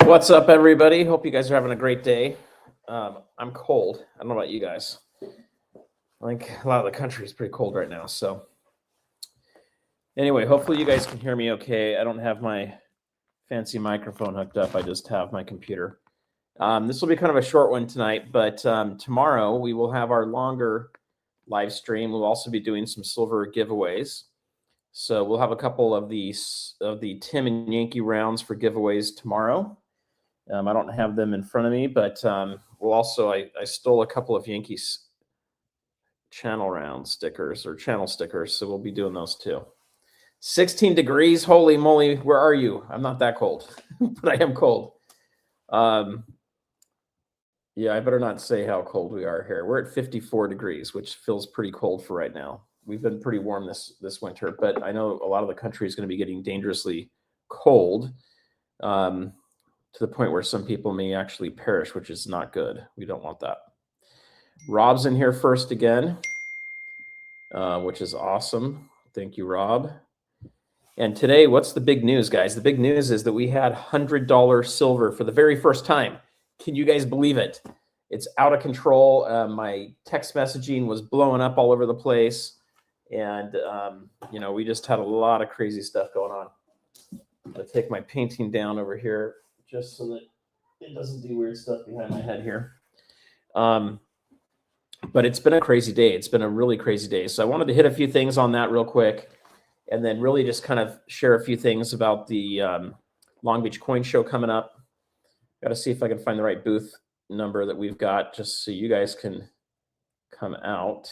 What's up, everybody? Hope you guys are having a great day. I'm cold. I don't know about you guys. I think a lot of the country is pretty cold right now. So anyway, hopefully you guys can hear me okay. I don't have my fancy microphone hooked up. I just have my computer. This will be kind of a short one tonight, but tomorrow we will have our longer live stream. We'll also be doing some silver giveaways. So we'll have a couple of the Tim and Yankee rounds for giveaways tomorrow. I don't have them in front of me, but we'll also, I stole a couple of Yankees channel round stickers or channel stickers, so we'll be doing those too. 16 degrees, holy moly, where are you? I'm not that cold, but I am cold. Yeah, I better not say how cold we are here. We're at 54 degrees, which feels pretty cold for right now. We've been pretty warm this winter, but I know a lot of the country is going to be getting dangerously cold. To the point where some people may actually perish, which is not good. We don't want that. Rob's in here first again, which is awesome. Thank you, Rob. And today, what's the big news, guys? The big news is that we had $100 silver for the very first time. Can you guys believe it? It's out of control. My text messaging was blowing up all over the place. And, you know, we just had a lot of crazy stuff going on. I'm going to take my painting down over here, just so that it doesn't do weird stuff behind my head here. But it's been a crazy day. It's been a really crazy day. So I wanted to hit a few things on that real quick, and then really just kind of share a few things about the Long Beach Coin Show coming up. Got to see if I can find the right booth number that we've got, just so you guys can come out.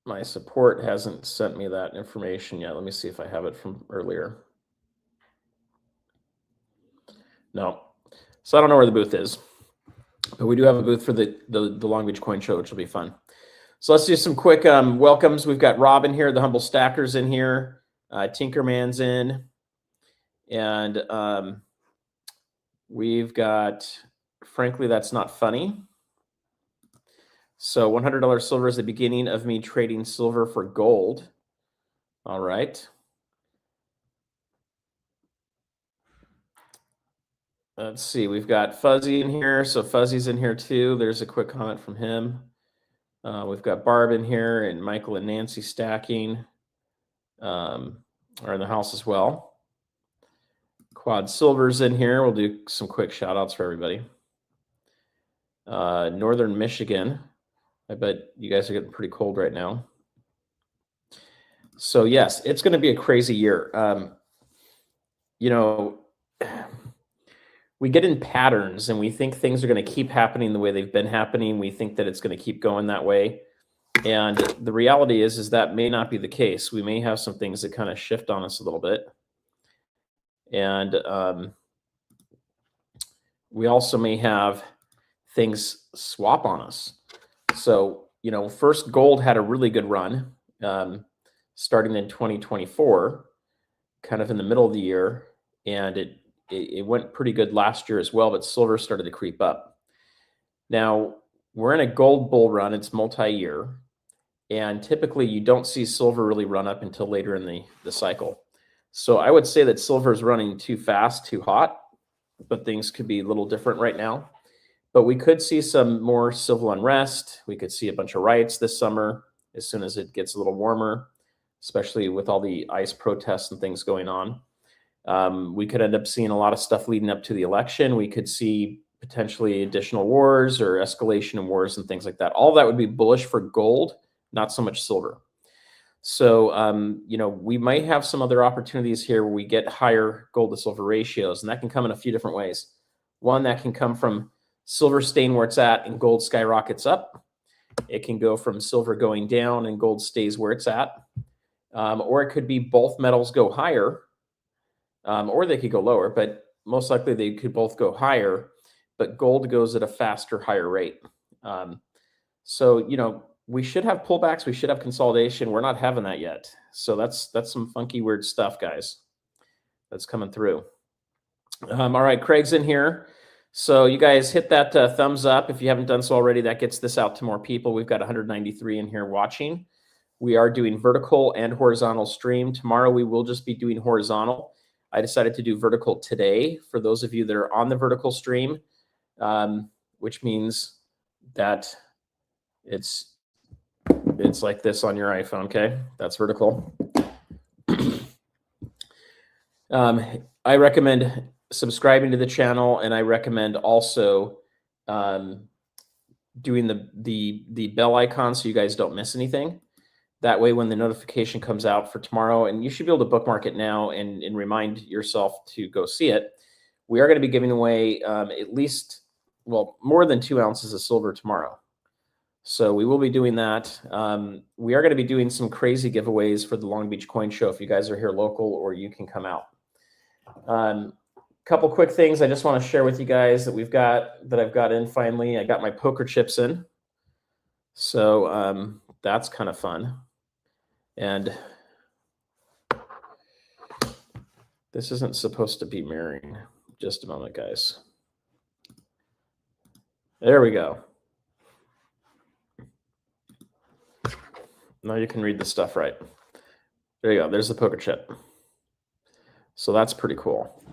My support hasn't sent me that information yet. Let me see if I have it from earlier. No. So I don't know where the booth is. But we do have a booth for the Long Beach Coin Show, which will be fun. So let's do some quick welcomes. We've got Rob in here, the Humble Stacker's in here, Tinkerman's in. And we've got, frankly, that's not funny. So $100 silver is the beginning of me trading silver for gold. All right. Let's see. We've got Fuzzy in here. So Fuzzy's in here too. There's a quick comment from him. We've got Barb in here, and Michael and Nancy stacking are in the house as well. Quad Silver's in here. We'll do some quick shout outs for everybody. Northern Michigan. I bet you guys are getting pretty cold right now. So yes, it's going to be a crazy year. You know, we get in patterns and we think things are going to keep happening the way they've been happening. We think that it's going to keep going that way. And the reality is that may not be the case. We may have some things that kind of shift on us a little bit. And we also may have things swap on us. So, you know, first gold had a really good run starting in 2024, kind of in the middle of the year. And it went pretty good last year as well, but silver started to creep up. Now, we're in a gold bull run. It's multi-year. And typically you don't see silver really run up until later in the cycle. So I would say that silver is running too fast, too hot, but things could be a little different right now. But we could see some more civil unrest. We could see a bunch of riots this summer as soon as it gets a little warmer, especially with all the ICE protests and things going on. We could end up seeing a lot of stuff leading up to the election. We could see potentially additional wars or escalation in wars and things like that. All that would be bullish for gold, not so much silver. So, you know, we might have some other opportunities here where we get higher gold to silver ratios, and that can come in a few different ways. One, that can come from silver staying where it's at and gold skyrockets up. It can go from silver going down and gold stays where it's at. Or it could be both metals go higher, or they could go lower, but most likely they could both go higher, but gold goes at a faster, higher rate. So, you know, we should have pullbacks. We should have consolidation. We're not having that yet. So that's some funky, weird stuff, guys, that's coming through. All right, Craig's in here. So you guys hit that thumbs up if you haven't done so already. That gets this out to more people. We've got 193 in here watching. we are doing vertical and horizontal stream. Tomorrow we will just be doing horizontal. I decided to do vertical today for those of you that are on the vertical stream, which means that it's like this on your iPhone, okay? That's vertical. I recommend subscribing to the channel, and I recommend also doing the bell icon so you guys don't miss anything. That way, when the notification comes out for tomorrow, and you should be able to bookmark it now and remind yourself to go see it, we are going to be giving away at least, well, more than 2 ounces of silver tomorrow. So we will be doing that. We are going to be doing some crazy giveaways for the Long Beach Coin Show if you guys are here local, or you can come out. Couple quick things I just want to share with you guys that I've got in finally. I got my poker chips in. So that's kind of fun. And this isn't supposed to be mirroring. Just a moment, guys. There we go. Now you can read the stuff right. There you go. There's the poker chip. So that's pretty cool.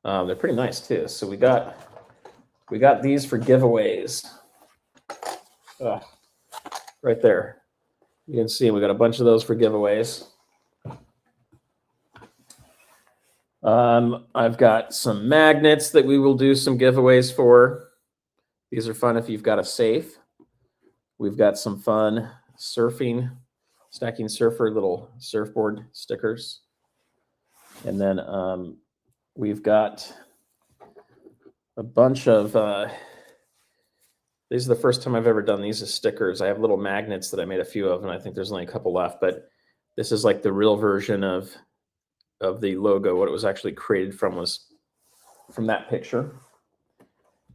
They're pretty nice too. So we got these for giveaways. Right there. You can see we got a bunch of those for giveaways. I've got some magnets that we will do some giveaways for. These are fun if you've got a safe. We've got some fun surfing, StackingSurfer little surfboard stickers. And then we've got a bunch of, these are the first time I've ever done these as stickers. I have little magnets that I made a few of, and I think there's only a couple left, but this is like the real version of the logo. What it was actually created from was from that picture.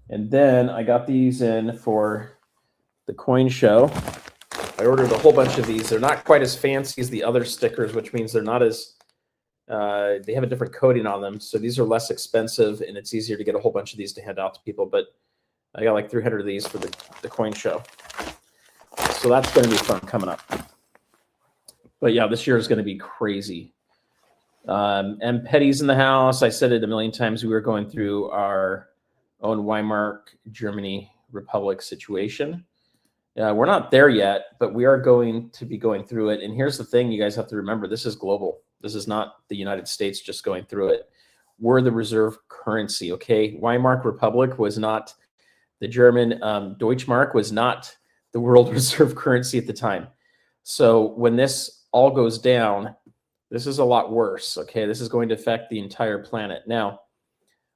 And then I got these in for the coin show. I ordered a whole bunch of these. They're not quite as fancy as the other stickers, which means they're not as, they have a different coating on them. So these are less expensive, and it's easier to get a whole bunch of these to hand out to people. But I got like 300 of these for the coin show. So that's going to be fun coming up. But yeah, this year is going to be crazy. M. Petty's in the house. I said it a million times. We were going through our own Weimar Germany Republic situation. We're not there yet, but we are going to be going through it. And here's the thing you guys have to remember. This is global. This is not the United States just going through it. We're the reserve currency, okay? Weimar Republic was not the German. Deutschmark was not the world reserve currency at the time. So when this all goes down, this is a lot worse, okay? This is going to affect the entire planet. Now,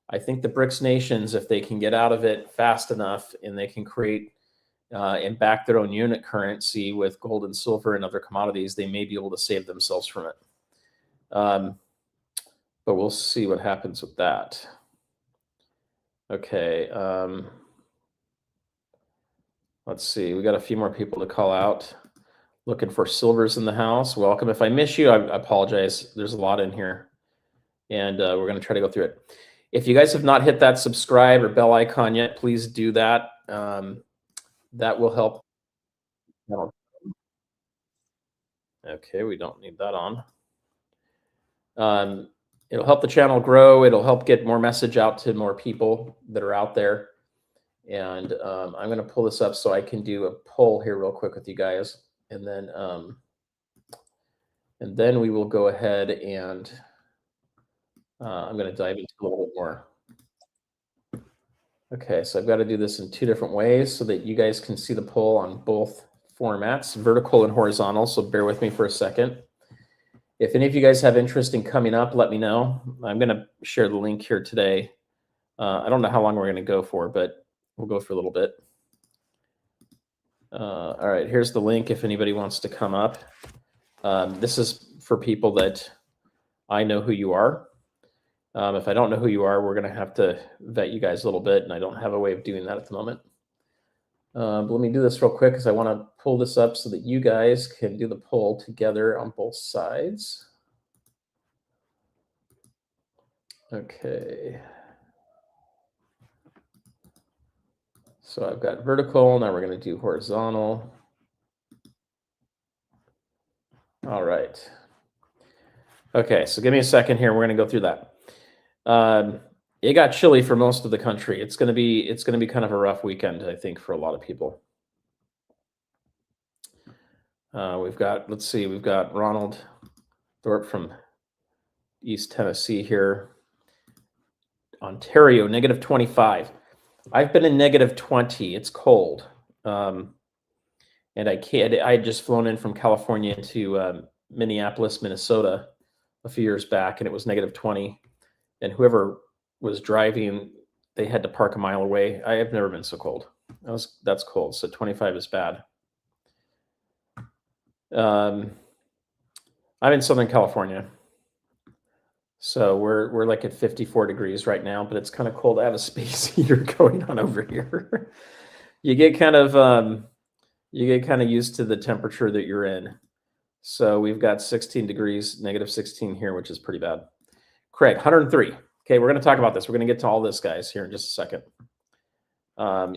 I think the BRICS nations, if they can get out of it fast enough and they can create and back their own unit currency with gold and silver and other commodities, they may be able to save themselves from it. But we'll see what happens with that. Okay. Let's see. We got a few more people to call out. Looking for silvers in the house. Welcome. If I miss you, I apologize. There's a lot in here. And we're going to try to go through it. If you guys have not hit that subscribe or bell icon yet, please do that. That will help. Okay, we don't need that on. It'll help the channel grow. It'll help get more message out to more people that are out there. And I'm going to pull this up so I can do a poll here real quick with you guys. And then we will go ahead and I'm going to dive into a little bit more. Okay, so I've got to do this in 2 different ways so that you guys can see the poll on both formats, vertical and horizontal. So bear with me for a second. If any of you guys have interest in coming up, let me know. I'm going to share the link here today. I don't know how long we're going to go for, but we'll go for a little bit. All right, here's the link if anybody wants to come up. This is for people that I know who you are. If I don't know who you are, we're going to have to vet you guys a little bit, and I don't have a way of doing that at the moment. But let me do this real quick because I want to pull this up so that you guys can do the poll together on both sides. Okay. So I've got vertical. Now we're going to do horizontal. All right. Okay, so give me a second here. We're going to go through that. It got chilly for most of the country. It's going to be kind of a rough weekend, I think, for a lot of people. We've got Ronald Thorpe from East Tennessee here. Ontario, -25. I've been in -20. It's cold. And I had just flown in from California to Minneapolis, Minnesota a few years back, and it was -20. And whoever was driving, they had to park a mile away. I have never been so cold. That's cold. So 25 is bad. I'm in Southern California. So we're like at 54 degrees right now, but it's kind of cold. I have a space heater going on over here. You get kind of used to the temperature that you're in. So we've got 16 degrees, -16 here, which is pretty bad. Craig, 103. Okay, we're going to talk about this. We're going to get to all this, guys, here in just a second.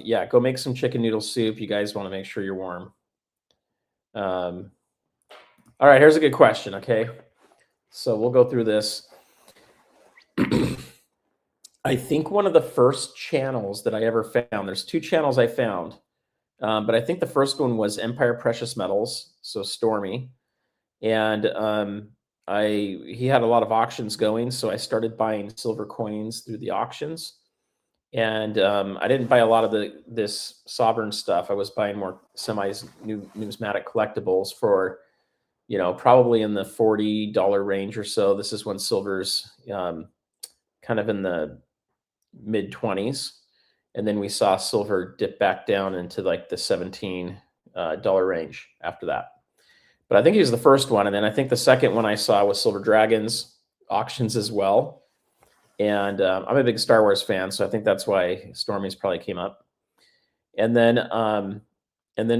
Yeah, go make some chicken noodle soup. You guys want to make sure you're warm. All right, here's a good question, okay? So we'll go through this. I think one of the first channels that I ever found, there's two channels I found, but I think the first one was Empire Precious Metals, so Stormy. And he had a lot of auctions going, so I started buying silver coins through the auctions. And I didn't buy a lot of this sovereign stuff. I was buying more numismatic collectibles for, probably in the $40 range or so. This is when silver's kind of in the mid 20s. And then we saw silver dip back down into like the $17 range after that. But I think he was the first one. And then I think the second one I saw was Silver Dragons auctions as well. And I'm a big Star Wars fan, so I think that's why Stormy's probably came up. And then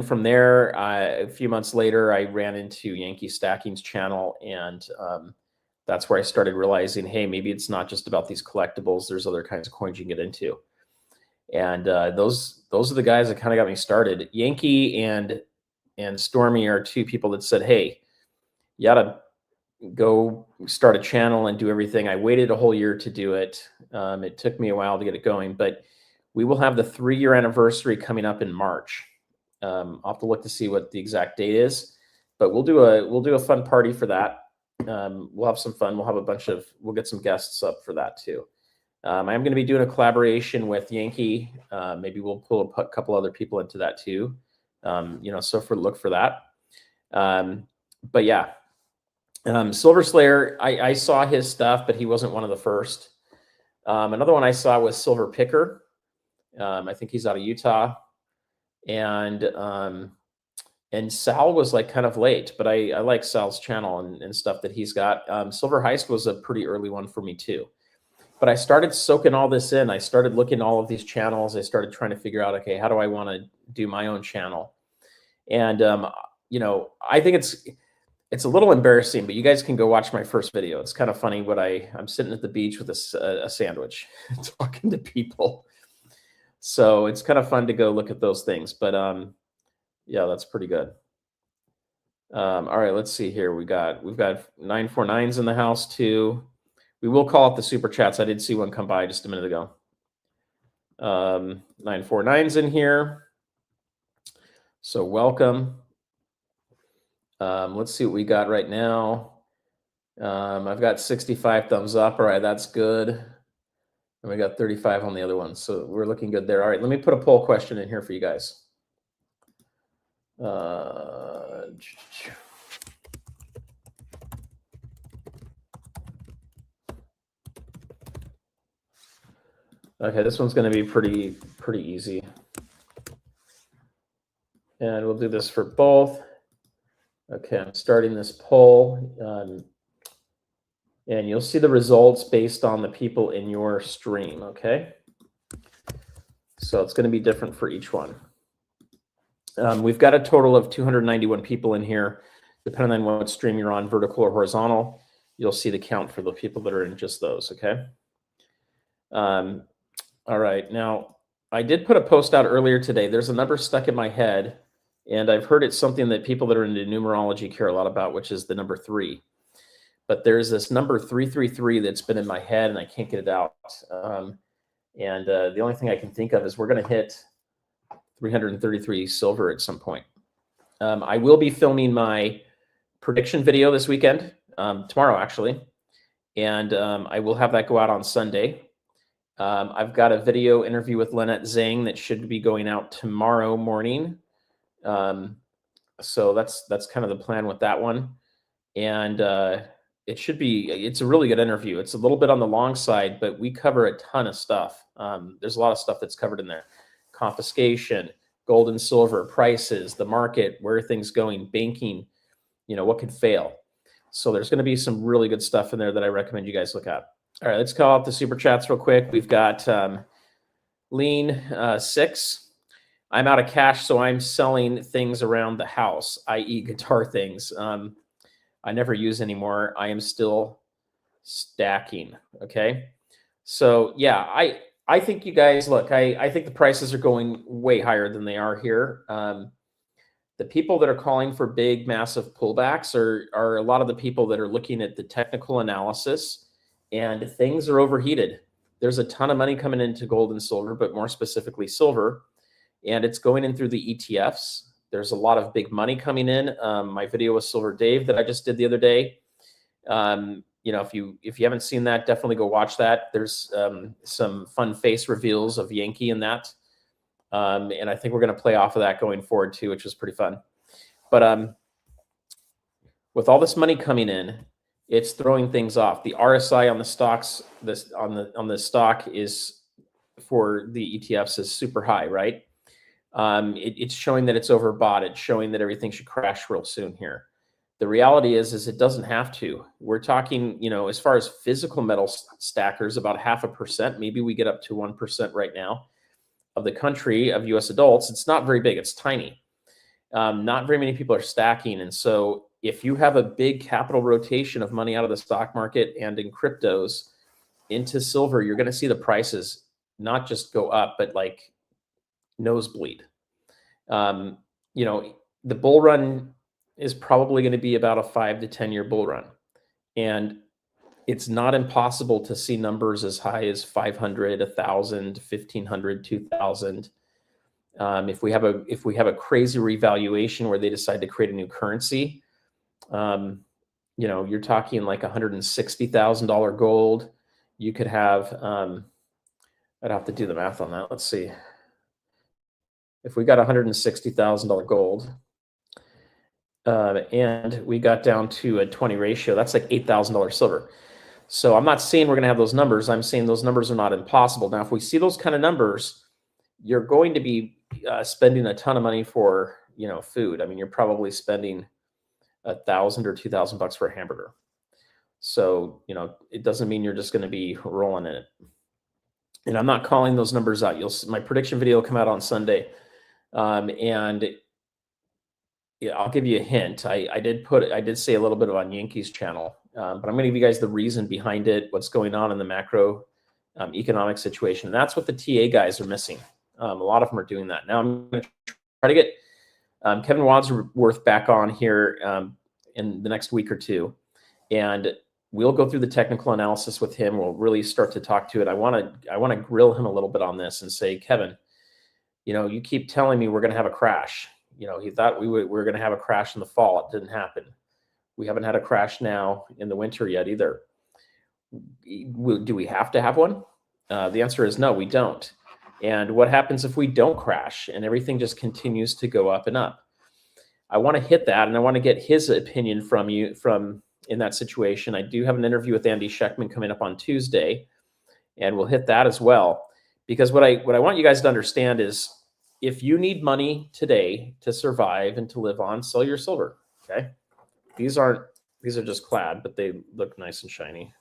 from there, a few months later, I ran into Yankee Stacking's channel, and that's where I started realizing, hey, maybe it's not just about these collectibles. There's other kinds of coins you can get into. And those are the guys that kind of got me started. Yankee and Stormy are two people that said, hey, you ought to go start a channel and do everything. I waited a whole year to do it. It took me a while to get it going, but we will have the 3-year anniversary coming up in March. I'll have to look to see what the exact date is, but we'll do a fun party for that. We'll have some fun. We'll get some guests up for that too. I am going to be doing a collaboration with Yankee. Maybe we'll pull a couple other people into that too. So look for that. But yeah, Silver Slayer, I saw his stuff, but he wasn't one of the first. Another one I saw was Silver Picker. I think he's out of Utah. And Sal was like kind of late, but I like Sal's channel and stuff that he's got. Silver Heist was a pretty early one for me too. But I started soaking all this in. I started looking at all of these channels. I started trying to figure out, okay, how do I want to do my own channel? And, I think it's a little embarrassing, but you guys can go watch my first video. It's kind of funny I'm sitting at the beach with a sandwich talking to people. So it's kind of fun to go look at those things. But yeah, that's pretty good. All right, let's see here. We've got 949s in the house too. We will call it the super chats. I did see one come by just a minute ago. 949's in here. So welcome. Let's see what we got right now. I've got 65 thumbs up. All right, that's good. And we got 35 on the other one. So we're looking good there. All right, let me put a poll question in here for you guys. Okay, this one's going to be pretty easy. And we'll do this for both. Okay, I'm starting this poll. And you'll see the results based on the people in your stream, okay? So it's going to be different for each one. We've got a total of 291 people in here. Depending on what stream you're on, vertical or horizontal, you'll see the count for the people that are in just those, okay? All right, now I did put a post out earlier today. There's a number stuck in my head, And I've heard it's something that people that are into numerology care a lot about, which is the number 3. But there's this number 333 that's been in my head and I can't get it out. The only thing I can think of is we're going to hit 333 silver at some point. I will be filming my prediction video this weekend, tomorrow actually, and I will have that go out on Sunday. I've got a video interview with Lynette Zhang that should be going out tomorrow morning. So that's kind of the plan with that one. And it's a really good interview. It's a little bit on the long side, but we cover a ton of stuff. There's a lot of stuff that's covered in there. Confiscation, gold and silver, prices, the market, where are things going, banking, what could fail. So there's going to be some really good stuff in there that I recommend you guys look at. All right, let's call out the super chats real quick. We've got Lean 6. I'm out of cash, so I'm selling things around the house, i.e. guitar things. I never use anymore. I am still stacking. Okay. So yeah, I think you guys look, I think the prices are going way higher than they are here. The people that are calling for big, massive pullbacks are a lot of the people that are looking at the technical analysis, and things are overheated. There's a ton of money coming into gold and silver, but more specifically silver, and it's going in through the ETFs. There's a lot of big money coming in. My video with Silver Dave that I just did the other day. If you haven't seen that, definitely go watch that. There's some fun face reveals of Yankee in that. And I think we're going to play off of that going forward too, which was pretty fun. But with all this money coming in, it's throwing things off. The RSI on the stocks, on the stock is for the ETFs is super high, right? It's showing that it's overbought. It's showing that everything should crash real soon here. The reality is it doesn't have to. We're talking, as far as physical metal stackers, about 0.5%. Maybe we get up to 1% right now of the country of U.S. adults. It's not very big. It's tiny. Not very many people are stacking. And so if you have a big capital rotation of money out of the stock market and in cryptos into silver, you're going to see the prices not just go up, but like nosebleed. The bull run is probably going to be about a 5 to 10 year bull run. And it's not impossible to see numbers as high as 500, 1,000, 1,500, 2,000. If we have a crazy revaluation where they decide to create a new currency, you're talking like $160,000 gold. You could have, I'd have to do the math on that. Let's see. If we got $160,000 gold, and we got down to a 20 ratio, that's like $8,000 silver. So I'm not saying we're going to have those numbers. I'm saying those numbers are not impossible. Now, if we see those kind of numbers, you're going to be spending a ton of money for, food. I mean, you're probably spending $1,000 or $2,000 for a hamburger. So, it doesn't mean you're just going to be rolling in it. And I'm not calling those numbers out. My prediction video will come out on Sunday. And I'll give you a hint. I did say a little bit on Yankees channel, but I'm going to give you guys the reason behind it, what's going on in the macro economic situation. And that's what the TA guys are missing. A lot of them are doing that. Now I'm going to try to get Kevin Wadsworth back on here in the next week or two, and we'll go through the technical analysis with him. We'll really start to talk to it. I want to grill him a little bit on this and say, Kevin, you keep telling me we're going to have a crash. He thought we were going to have a crash in the fall. It didn't happen. We haven't had a crash now in the winter yet either. Do we have to have one? The answer is no, we don't. And what happens if we don't crash and everything just continues to go up and up? I want to hit that, and I want to get his opinion from you in that situation. I do have an interview with Andy Scheckman coming up on Tuesday, and we'll hit that as well. Because what I want you guys to understand is, if you need money today to survive and to live on, sell your silver. Okay, these are just clad, but they look nice and shiny,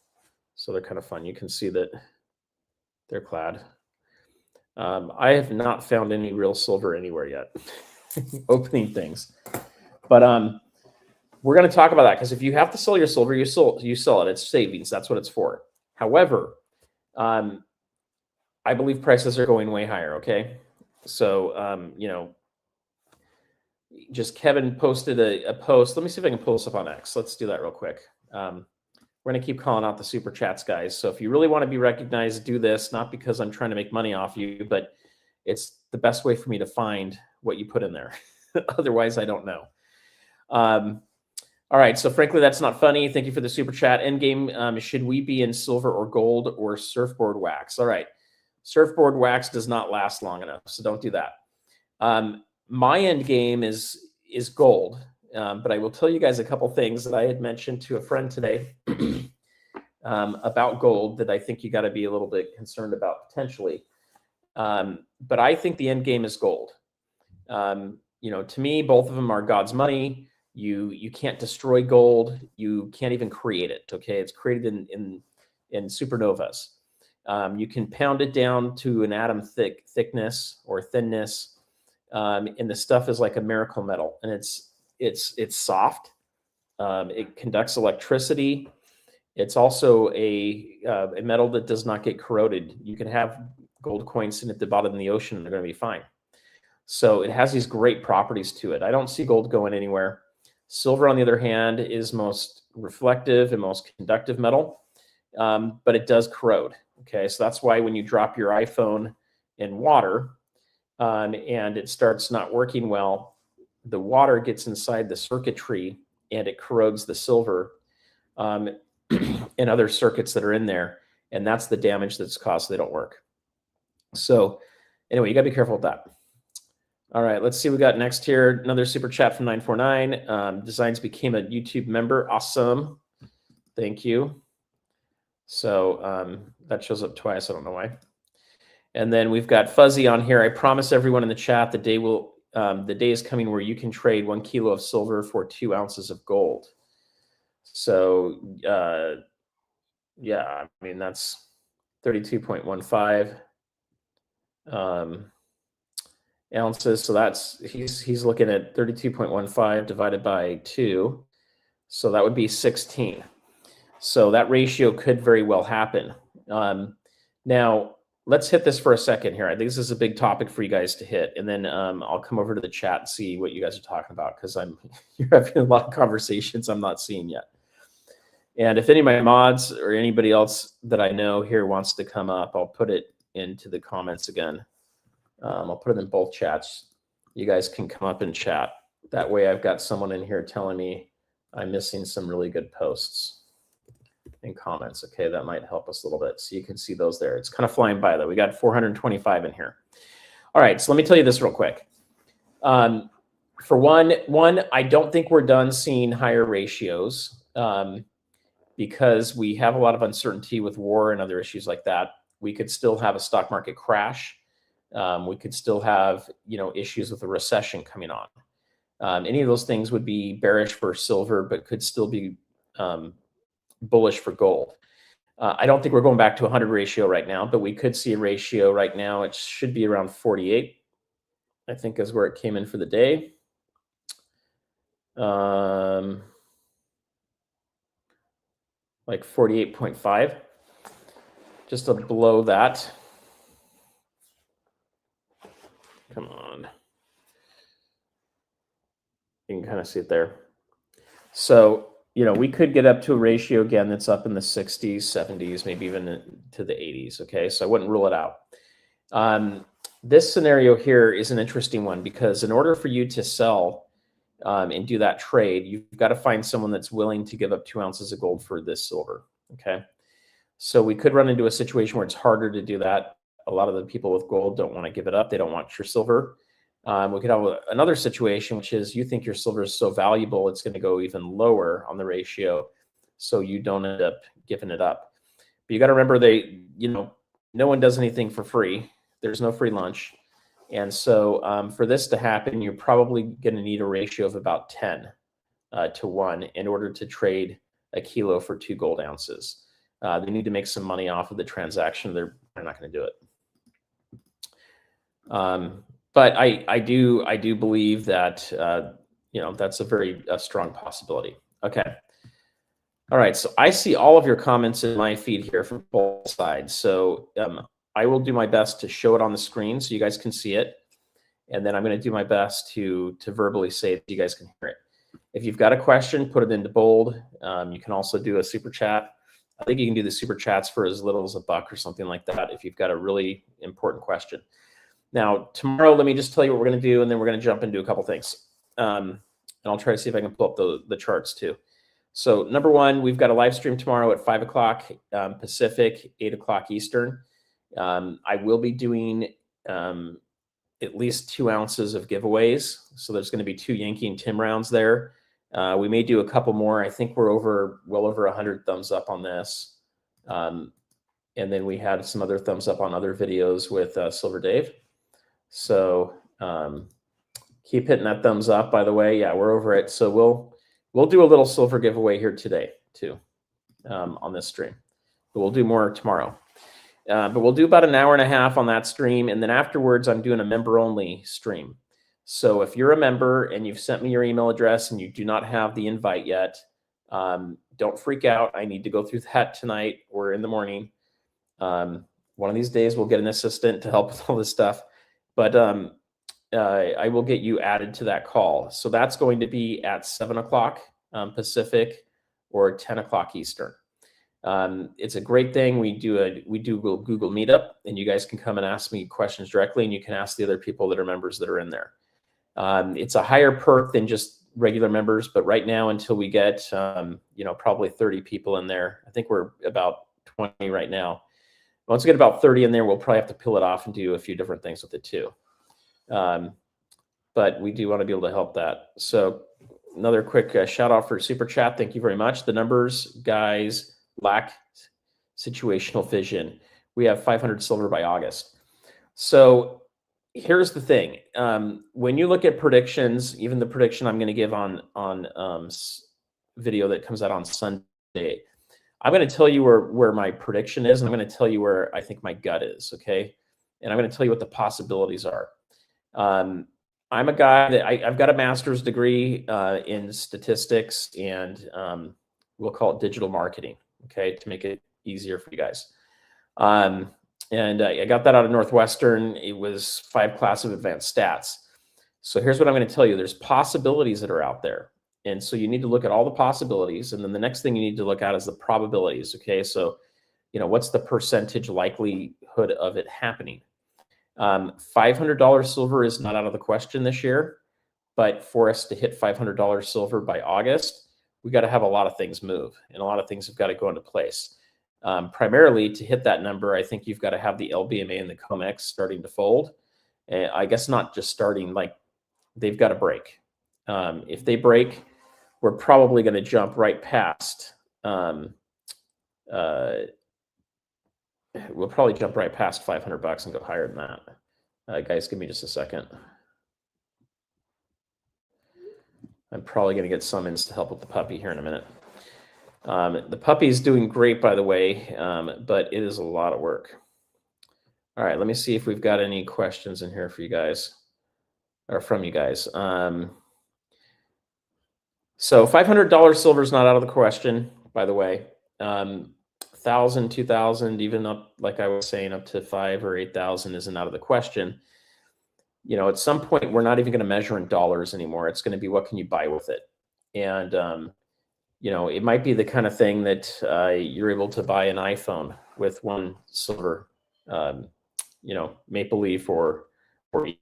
so they're kind of fun. You can see that they're clad. I have not found any real silver anywhere yet. Opening things, but we're going to talk about that, because if you have to sell your silver, you sell it. It's savings. That's what it's for. However, I believe prices are going way higher. Okay. So, just Kevin posted a post. Let me see if I can pull this up on X. Let's do that real quick. We're going to keep calling out the super chats, guys. So if you really want to be recognized, do this, not because I'm trying to make money off you, but it's the best way for me to find what you put in there. Otherwise, I don't know. All right. So frankly, that's not funny. Thank you for the super chat. Endgame, should we be in silver or gold or surfboard wax? All right. Surfboard wax does not last long enough, so don't do that. My end game is gold. But I will tell you guys a couple things that I had mentioned to a friend today about gold that I think you got to be a little bit concerned about potentially. But I think the end game is gold. To me, both of them are God's money. You can't destroy gold. You can't even create it. Okay, it's created in supernovas. You can pound it down to an atom thickness or thinness, and the stuff is like a miracle metal, and it's soft. It conducts electricity. It's also a metal that does not get corroded. You can have gold coins sitting at the bottom of the ocean, and they're going to be fine. So it has these great properties to it. I don't see gold going anywhere. Silver, on the other hand, is most reflective and most conductive metal, but it does corrode. Okay, so that's why when you drop your iPhone in water and it starts not working well, the water gets inside the circuitry and it corrodes the silver and other circuits that are in there. And that's the damage that's caused. So they don't work. So anyway, you got to be careful with that. All right, let's see what we got next here. Another super chat from 949. Designs became a YouTube member. Awesome. Thank you. So that shows up twice. I don't know why. And then we've got Fuzzy on here. I promise everyone in the chat the day is coming where you can trade 1 kilo of silver for 2 ounces of gold. So yeah, I mean, that's 32.15 ounces. So that's he's looking at 32.15 divided by 2. So that would be 16. So that ratio could very well happen. Now, let's hit this for a second here. I think this is a big topic for you guys to hit. And then I'll come over to the chat and see what you guys are talking about, because you're having a lot of conversations I'm not seeing yet. And if any of my mods or anybody else that I know here wants to come up, I'll put it into the comments again. I'll put it in both chats. You guys can come up and chat. That way I've got someone in here telling me I'm missing some really good posts and comments. Okay, that might help us a little bit. So you can see those there. It's kind of flying by though. We got 425 in here. All right, so let me tell you this real quick. For one, I don't think we're done seeing higher ratios because we have a lot of uncertainty with war and other issues like that. We could still have a stock market crash. We could still have, issues with a recession coming on. Any of those things would be bearish for silver, but could still be bullish for gold. I don't think we're going back to 100 ratio right now, but we could see a ratio right now. It should be around 48, I think, is where it came in for the day. Like 48.5, just below that. Come on. You can kind of see it there. So, we could get up to a ratio again that's up in the 60s, 70s, maybe even to the 80s. Okay, so I wouldn't rule it out. This scenario here is an interesting one because in order for you to sell and do that trade, you've got to find someone that's willing to give up 2 ounces of gold for this silver. Okay, so we could run into a situation where it's harder to do that. A lot of the people with gold don't want to give it up. They don't want your silver. We could have another situation, which is you think your silver is so valuable, it's going to go even lower on the ratio. So you don't end up giving it up. But you got to remember no one does anything for free. There's no free lunch. And so for this to happen, you're probably going to need a ratio of about 10 to 1 in order to trade a kilo for 2 gold ounces. They need to make some money off of the transaction. They're not going to do it. But I do believe that that's a very strong possibility. Okay. All right. So I see all of your comments in my feed here from both sides. So I will do my best to show it on the screen so you guys can see it. and then I'm going to do my best to verbally say it so you guys can hear it. If you've got a question, put it into bold. You can also do a super chat. I think you can do the super chats for as little as $1 or something like that if you've got a really important question. Now, tomorrow, let me just tell you what we're going to do, and then we're going to jump into a couple things. And I'll try to see if I can pull up the charts too. So number one, we've got a live stream tomorrow at 5 o'clock Pacific, 8 o'clock Eastern. I will be doing at least 2 ounces of giveaways. So there's going to be 2 Yankee and Tim rounds there. We may do a couple more. I think we're well over 100 thumbs up on this. And then we had some other thumbs up on other videos with Silver Dave. So keep hitting that thumbs up, by the way. Yeah, we're over it. So we'll do a little silver giveaway here today too on this stream. But we'll do more tomorrow. But we'll do about an hour and a half on that stream. And then afterwards, I'm doing a member-only stream. So if you're a member and you've sent me your email address and you do not have the invite yet, don't freak out. I need to go through that tonight or in the morning. One of these days, we'll get an assistant to help with all this stuff. But I will get you added to that call. So that's going to be at 7 o'clock Pacific or 10 o'clock Eastern. It's a great thing. We do Google Meetup, and you guys can come and ask me questions directly, and you can ask the other people that are members that are in there. It's a higher perk than just regular members, but right now, until we get probably 30 people in there, I think we're about 20 right now. Once we get about 30 in there, we'll probably have to peel it off and do a few different things with it too. But we do want to be able to help that. So another quick shout out for Super Chat. Thank you very much. The numbers, guys, lack situational vision. We have 500 silver by August. So here's the thing. When you look at predictions, even the prediction I'm going to give on video that comes out on Sunday, I'm going to tell you where my prediction is, and I'm going to tell you where I think my gut is, okay? And I'm going to tell you what the possibilities are. I'm a guy that I've got a master's degree in statistics and we'll call it digital marketing, okay, to make it easier for you guys. And I got that out of Northwestern. It was 5 classes of advanced stats. So here's what I'm going to tell you. There's possibilities that are out there. And so you need to look at all the possibilities. And then the next thing you need to look at is the probabilities, okay? So, what's the percentage likelihood of it happening? $500 silver is not out of the question this year, but for us to hit $500 silver by August, we got to have a lot of things move, and a lot of things have got to go into place. Primarily to hit that number, I think you've got to have the LBMA and the COMEX starting to fold. I guess not just starting, like they've got to break. If they break, we're probably going to jump right past. We'll probably jump right past $500 and go higher than that. Guys, give me just a second. I'm probably going to get summons to help with the puppy here in a minute. The puppy is doing great, by the way, but it is a lot of work. All right, let me see if we've got any questions in here for you guys, or from you guys. So $500 silver is not out of the question, by the way. 1,000, 2,000, even up, like I was saying, up to 5,000 or 8,000 isn't out of the question. At some point, we're not even going to measure in dollars anymore. It's going to be what can you buy with it, and it might be the kind of thing that you're able to buy an iPhone with 1 silver, Maple Leaf or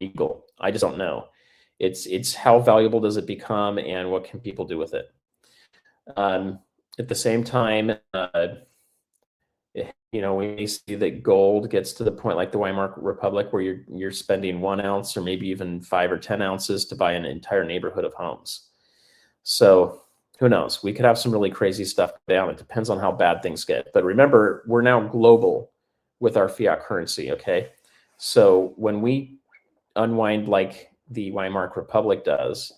Eagle. I just don't know. It's how valuable does it become, and what can people do with it? At the same time, we may see that gold gets to the point like the Weimar Republic where you're spending 1 ounce or maybe even 5 or 10 ounces to buy an entire neighborhood of homes. So who knows? We could have some really crazy stuff down. It depends on how bad things get. But remember, we're now global with our fiat currency, okay? So when we unwind like the Weimar Republic does,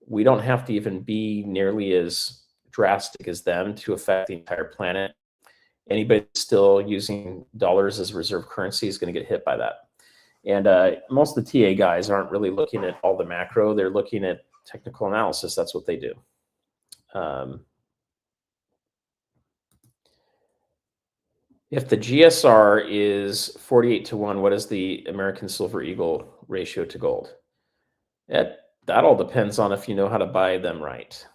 we don't have to even be nearly as drastic as them to affect the entire planet. Anybody still using dollars as reserve currency is going to get hit by that. And most of the TA guys aren't really looking at all the macro. They're looking at technical analysis. That's what they do. If the GSR is 48 to 1, what is the American Silver Eagle ratio to gold? That all depends on if you know how to buy them right.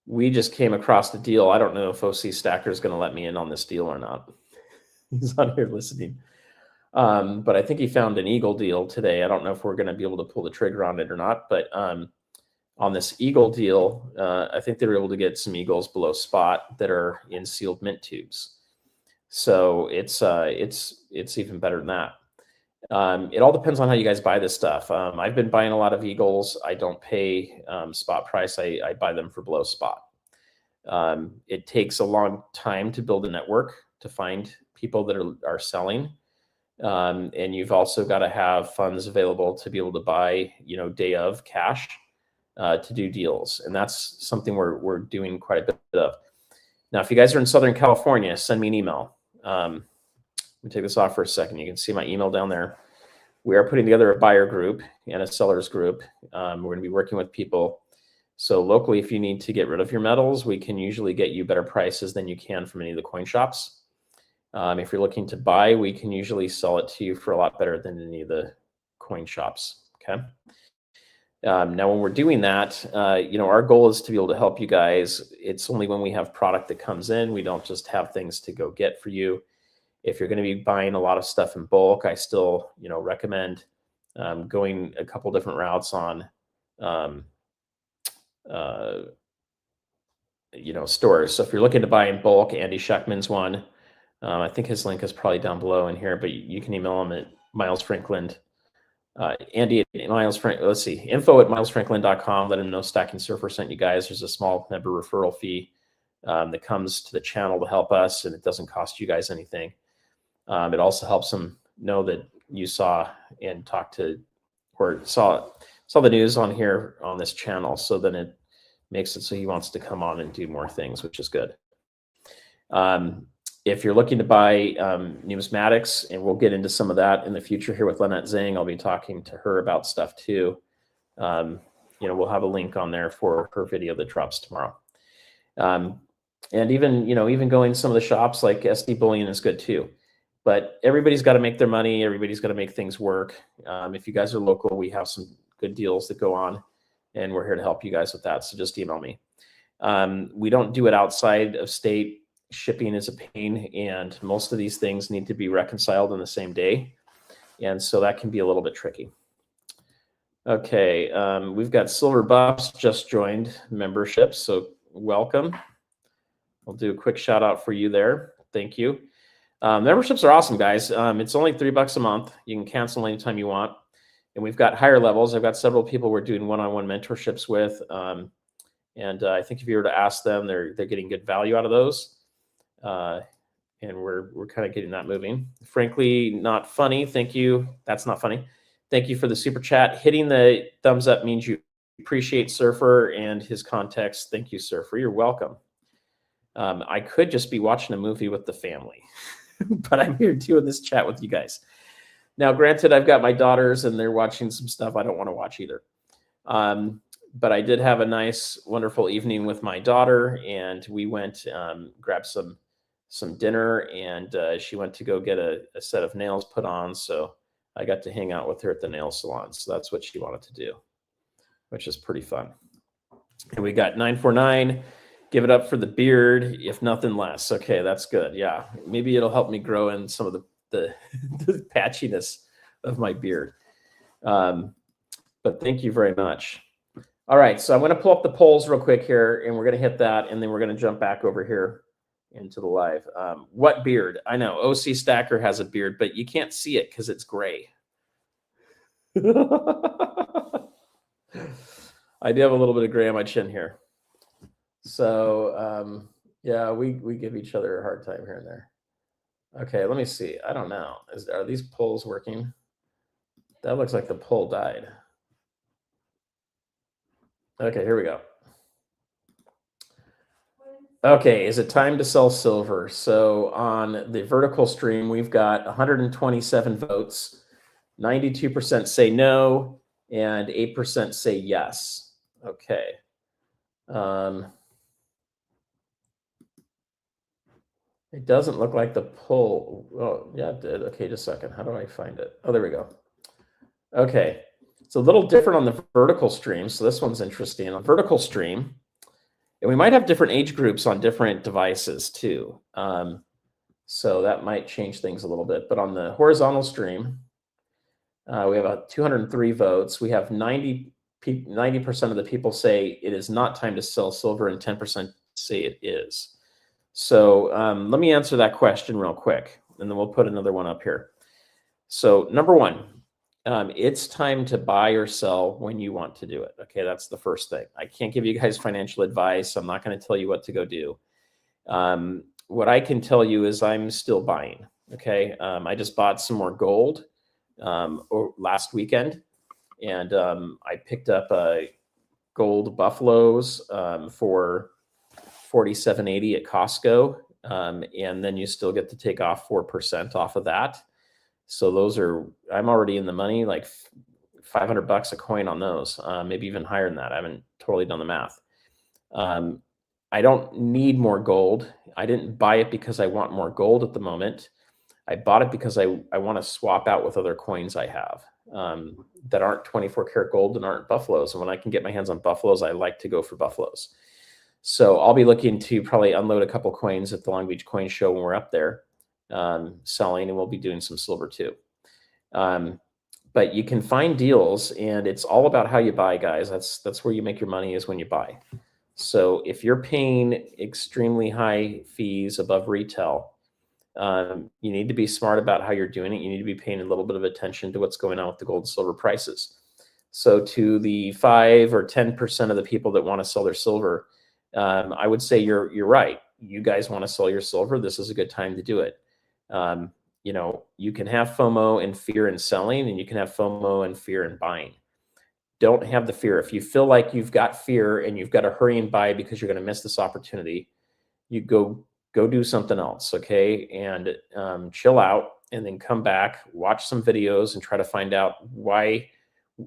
We just came across the deal. I don't know if OC Stacker is going to let me in on this deal or not. He's on here listening. But I think he found an Eagle deal today. I don't know if we're going to be able to pull the trigger on it or not. But on this Eagle deal, I think they were able to get some Eagles below spot that are in sealed mint tubes. So it's even better than that. It all depends on how you guys buy this stuff. I've been buying a lot of Eagles. I don't pay spot price. I buy them for below spot. It takes a long time to build a network to find people that are selling. And you've also got to have funds available to be able to buy, day of cash to do deals. And that's something we're doing quite a bit of. Now, if you guys are in Southern California, send me an email. Let me take this off for a second. You can see my email down there. We are putting together a buyer group and a sellers group. We're going to be working with people. So locally, if you need to get rid of your metals, we can usually get you better prices than you can from any of the coin shops. If you're looking to buy, we can usually sell it to you for a lot better than any of the coin shops. Okay. Now, when we're doing that, our goal is to be able to help you guys. It's only when we have product that comes in. We don't just have things to go get for you. If you're going to be buying a lot of stuff in bulk, I still, recommend going a couple different routes on, stores. So if you're looking to buy in bulk, Andy Scheckman's one. I think his link is probably down below in here, but you can email him at Miles Franklin. Andy at Miles Franklin. Let's see, info@milesfranklin.com. Let him know StackingSurfer sent you guys. There's a small member referral fee that comes to the channel to help us, and it doesn't cost you guys anything. It also helps him know that you saw and talked to or saw the news on here on this channel. So then it makes it so he wants to come on and do more things, which is good. If you're looking to buy numismatics, and we'll get into some of that in the future here with Lynette Zhang, I'll be talking to her about stuff too. We'll have a link on there for her video that drops tomorrow. And even going some of the shops like SD Bullion is good too. But everybody's got to make their money. Everybody's got to make things work. If you guys are local, we have some good deals that go on, and we're here to help you guys with that. So just email me. We don't do it outside of state. Shipping is a pain, and most of these things need to be reconciled on the same day. And so that can be a little bit tricky. Okay, we've got Silver Buffs just joined membership, so welcome. I'll do a quick shout out for you there. Thank you. Memberships are awesome, guys. It's only $3 a month. You can cancel anytime you want. And we've got higher levels. I've got several people we're doing one-on-one mentorships with. And I think if you were to ask them, they're getting good value out of those. And we're kind of getting that moving. Frankly, not funny. Thank you. That's not funny. Thank you for the super chat. Hitting the thumbs up means you appreciate Surfer and his context. Thank you, Surfer. You're welcome. I could just be watching a movie with the family, but I'm here doing this chat with you guys. Now, granted, I've got my daughters and they're watching some stuff I don't want to watch either. But I did have a nice, wonderful evening with my daughter, and we went grabbed some dinner, and she went to go get a set of nails put on. So I got to hang out with her at the nail salon. So that's what she wanted to do, which is pretty fun. And we got 949. Give it up for the beard, if nothing less. Okay, that's good. Yeah, maybe it'll help me grow in some of the patchiness of my beard. But thank you very much. All right, so I'm going to pull up the polls real quick here, and we're going to hit that, and then we're going to jump back over here into the live. What beard? I know OC Stacker has a beard, but you can't see it because it's gray. I do have a little bit of gray on my chin here. So, yeah, we give each other a hard time here and there. Okay, let me see. I don't know. Are these polls working? That looks like the poll died. Okay, here we go. Okay, is it time to sell silver? So on the vertical stream, we've got 127 votes. 92% say no, and 8% say yes. Okay. It doesn't look like the poll. Oh, yeah, it did. Okay, just a second. How do I find it? Oh, there we go. Okay. It's a little different on the vertical stream. So this one's interesting. On vertical stream, and we might have different age groups on different devices too. So that might change things a little bit. But on the horizontal stream, we have 203 votes. We have 90% of the people say it is not time to sell silver, and 10% say it is. So let me answer that question real quick, and then we'll put another one up here. So number one, it's time to buy or sell when you want to do it. Okay, that's the first thing. I can't give you guys financial advice. I'm not going to tell you what to go do. What I can tell you is I'm still buying. Okay, I just bought some more gold last weekend, and I picked up gold buffaloes for $47.80 at Costco, and then you still get to take off 4% off of that. So those are, I'm already in the money, like $500 a coin on those, maybe even higher than that. I haven't totally done the math. I don't need more gold. I didn't buy it because I want more gold at the moment. I bought it because I want to swap out with other coins I have that aren't 24 karat gold and aren't buffaloes. And when I can get my hands on buffaloes, I like to go for buffaloes. So I'll be looking to probably unload a couple coins at the Long Beach Coin Show when we're up there selling, and we'll be doing some silver too. But you can find deals, and it's all about how you buy, guys. That's where you make your money, is when you buy. So if you're paying extremely high fees above retail, you need to be smart about how you're doing it. You need to be paying a little bit of attention to what's going on with the gold and silver prices. So to the 5 or 10% of the people that want to sell their silver, I would say you're right. You guys want to sell your silver. This is a good time to do it. You know, you can have FOMO and fear in selling, and you can have FOMO and fear in buying. Don't have the fear. If you feel like you've got fear and you've got to hurry and buy because you're going to miss this opportunity, you go do something else, okay? And chill out, and then come back, watch some videos, and try to find out, why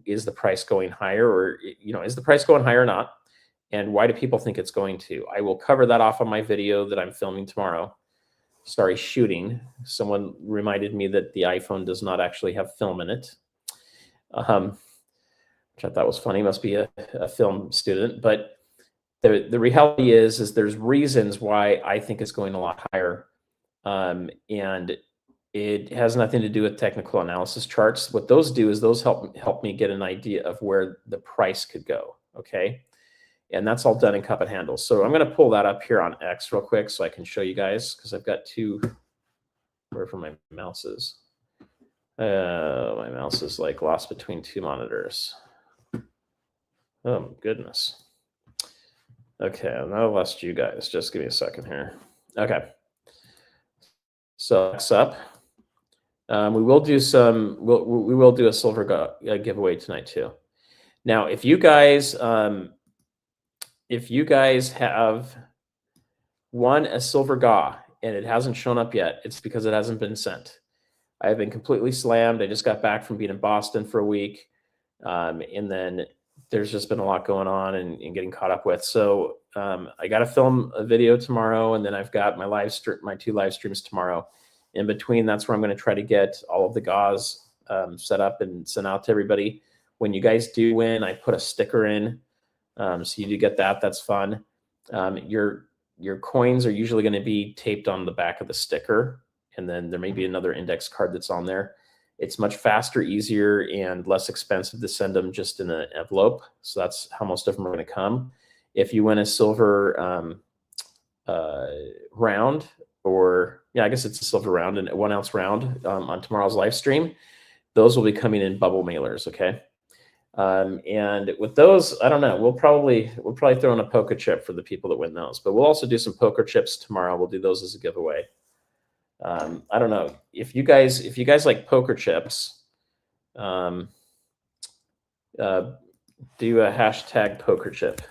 is the price going higher, or, you know, is the price going higher or not? And why do people think it's going to? I will cover that off on my video that I'm filming tomorrow. Sorry, shooting. Someone reminded me that the iPhone does not actually have film in it, which I thought was funny. Must be a film student. But the reality is there's reasons why I think it's going a lot higher. And it has nothing to do with technical analysis charts. What those do is those help me get an idea of where the price could go, okay? And that's all done in cup and handles. So I'm going to pull that up here on X real quick so I can show you guys, because I've got two. Wherever my mouse is. My mouse is like lost between two monitors. Oh, my goodness. Okay, now I lost you guys. Just give me a second here. Okay. So X up. We will do some. We will do a silver giveaway tonight too. Now, if you guys have won a silver GA and it hasn't shown up yet, it's because it hasn't been sent. I have been completely slammed. I just got back from being in Boston for a week, and then there's just been a lot going on and getting caught up with. So I got to film a video tomorrow, and then I've got my 2 live streams tomorrow. In between, that's where I'm going to try to get all of the GAs set up and sent out to everybody. When you guys do win, I put a sticker in, so you do get that. That's fun. Your coins are usually going to be taped on the back of the sticker, and then there may be another index card that's on there. It's much faster, easier, and less expensive to send them just in an envelope. So that's how most of them are going to come. If you win a silver round, or I guess it's a silver round and a 1 ounce round on tomorrow's live stream, those will be coming in bubble mailers. Okay. And with those, I don't know, we'll probably throw in a poker chip for the people that win those, but we'll also do some poker chips tomorrow. We'll do those as a giveaway. I don't know if you guys like poker chips, do a hashtag poker chip.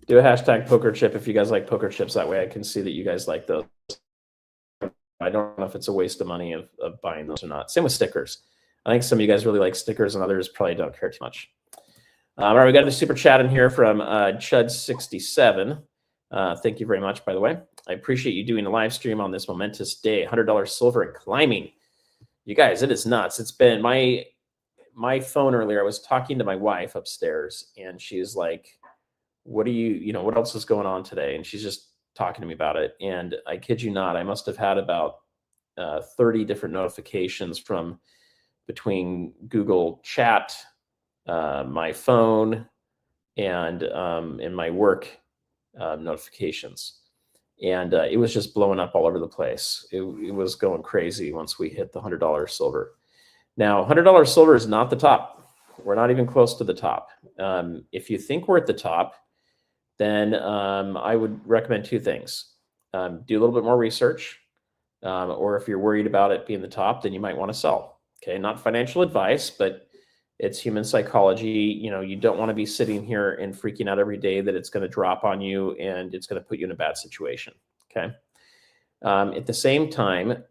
Do a hashtag poker chip if you guys like poker chips. That way I can see that you guys like those. I don't know if it's a waste of money of buying those or not. Same with stickers. I think some of you guys really like stickers and others probably don't care too much. All right, we got a super chat in here from Chud67. Thank you very much, by the way. I appreciate you doing a live stream on this momentous day. $100 silver and climbing. You guys, it is nuts. It's been my phone earlier. I was talking to my wife upstairs, and she's like, what what else is going on today? And she's just talking to me about it. And I kid you not, I must have had about 30 different notifications from between Google Chat, my phone, and my work notifications. And it was just blowing up all over the place. It was going crazy once we hit the $100 silver. Now, $100 silver is not the top. We're not even close to the top. If you think we're at the top, then I would recommend two things. Do a little bit more research, or if you're worried about it being the top, then you might want to sell. Okay, not financial advice, but it's human psychology. You don't want to be sitting here and freaking out every day that it's going to drop on you and it's going to put you in a bad situation. Okay. At the same time,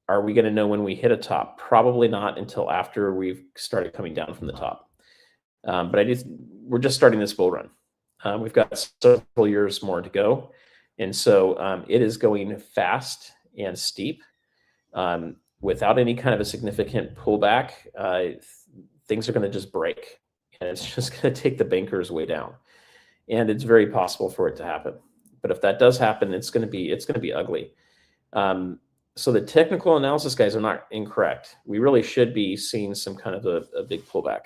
are we going to know when we hit a top? Probably not until after we've started coming down from the top. But we're just starting this bull run. We've got several years more to go. And so it is going fast and steep without any kind of a significant pullback. Things are going to just break, and it's just going to take the bankers way down. And it's very possible for it to happen. But if that does happen, it's going to be ugly. So the technical analysis guys are not incorrect. We really should be seeing some kind of a big pullback.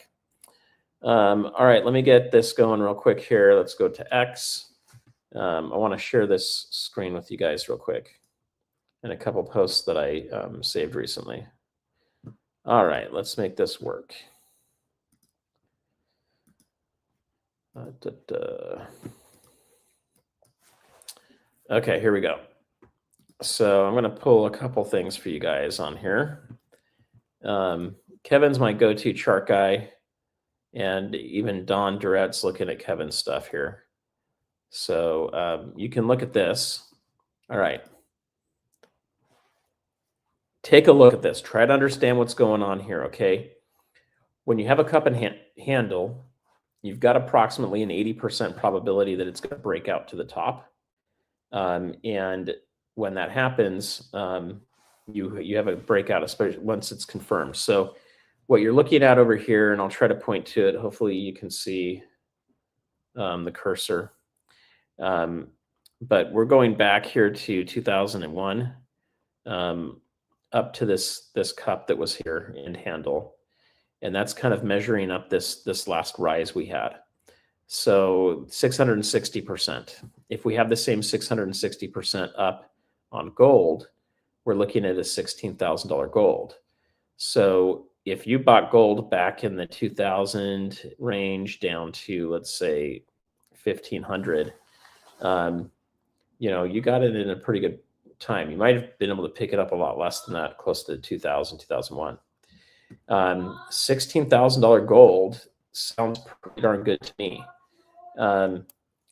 All right, let me get this going real quick here. Let's go to X. I want to share this screen with you guys real quick, and a couple posts that I saved recently. All right, let's make this work. Okay, here we go. So I'm going to pull a couple things for you guys on here. Kevin's my go-to chart guy, and even Don Durette's looking at Kevin's stuff here. So you can look at this. All right. Take a look at this. Try to understand what's going on here, okay? When you have a cup and handle, you've got approximately an 80% probability that it's going to break out to the top. And when that happens, you have a breakout, especially once it's confirmed. So what you're looking at over here, and I'll try to point to it. Hopefully you can see the cursor. But we're going back here to 2001, up to this cup that was here in handle. And that's kind of measuring up this last rise we had. So 660%. If we have the same 660% up on gold, we're looking at a $16,000 gold. So if you bought gold back in the 2000 range down to, let's say, 1500, you got it in a pretty good time. You might have been able to pick it up a lot less than that, close to 2000, 2001. $16,000 gold sounds pretty darn good to me.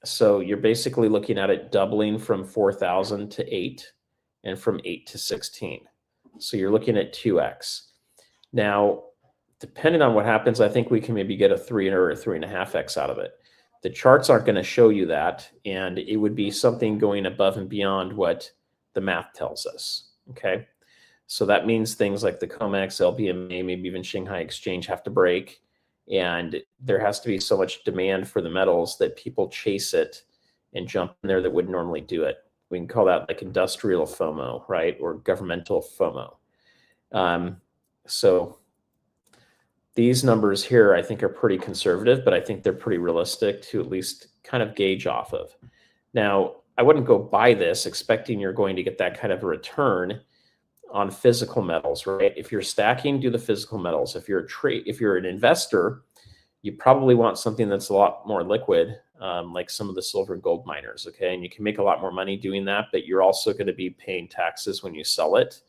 So you're basically looking at it doubling from 4,000 to 8 and from 8 to 16. So you're looking at 2x. Now, depending on what happens, I think we can maybe get a 3 or a 3.5x out of it. The charts aren't going to show you that, and it would be something going above and beyond what the math tells us. Okay. So that means things like the COMEX, LBMA, maybe even Shanghai Exchange have to break. And there has to be so much demand for the metals that people chase it and jump in there that would normally do it. We can call that like industrial FOMO, right? Or governmental FOMO. So these numbers here, I think, are pretty conservative, but I think they're pretty realistic to at least kind of gauge off of. Now, I wouldn't go buy this expecting you're going to get that kind of a return on physical metals, right? If you're stacking, do the physical metals. If you're an investor, you probably want something that's a lot more liquid, like some of the silver and gold miners, okay? And you can make a lot more money doing that, but you're also going to be paying taxes when you sell it.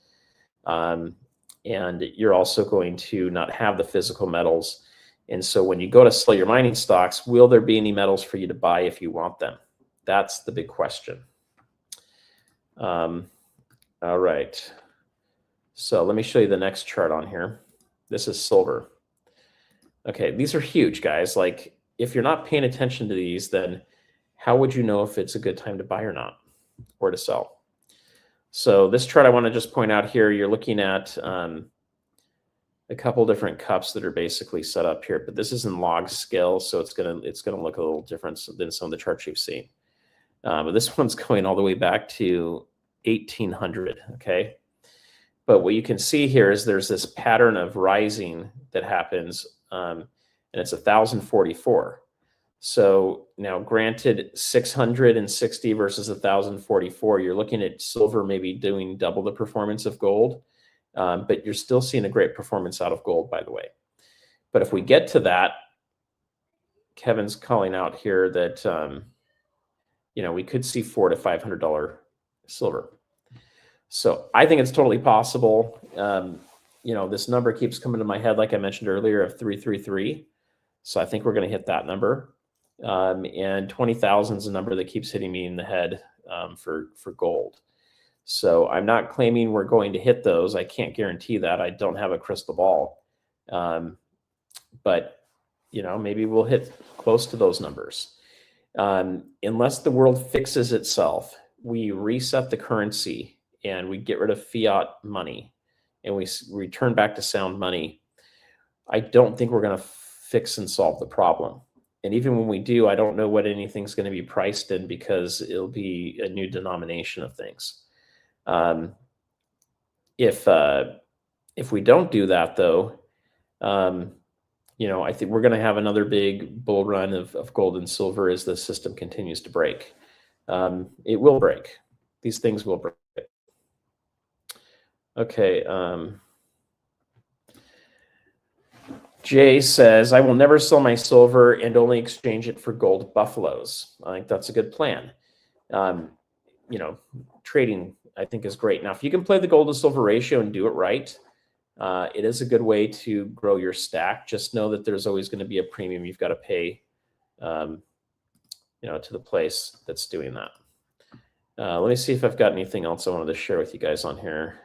And you're also going to not have the physical metals. And so when you go to sell your mining stocks, will there be any metals for you to buy if you want them? That's the big question. All right. So let me show you the next chart on here. This is silver. Okay, these are huge, guys. Like, if you're not paying attention to these, then how would you know if it's a good time to buy or not, or to sell? So this chart I want to just point out here, you're looking at a couple different cups that are basically set up here, but this is in log scale, so it's gonna look a little different than some of the charts you've seen. But this one's going all the way back to 1800, okay? But what you can see here is there's this pattern of rising that happens, and it's 1044. So now, granted, 660 versus 1044, you're looking at silver maybe doing double the performance of gold, but you're still seeing a great performance out of gold, by the way. But if we get to that, Kevin's calling out here that we could see $400 to $500 silver. So I think it's totally possible. This number keeps coming to my head, like I mentioned earlier, of 333. So I think we're going to hit that number. And 20,000 is a number that keeps hitting me in the head for gold. So I'm not claiming we're going to hit those. I can't guarantee that. I don't have a crystal ball. But maybe we'll hit close to those numbers. Unless the world fixes itself, we reset the currency and we get rid of fiat money and we return back to sound money, I don't think we're going to fix and solve the problem. And even when we do, I don't know what anything's going to be priced in, because it'll be a new denomination of things. If we don't do that, though, I think we're going to have another big bull run of gold and silver as the system continues to break. It will break. These things will break. Okay. Jay says, I will never sell my silver and only exchange it for gold buffaloes. I think that's a good plan. Trading, I think, is great. Now, if you can play the gold to silver ratio and do it right, it is a good way to grow your stack. Just know that there's always going to be a premium you've got to pay, to the place that's doing that. Let me see if I've got anything else I wanted to share with you guys on here.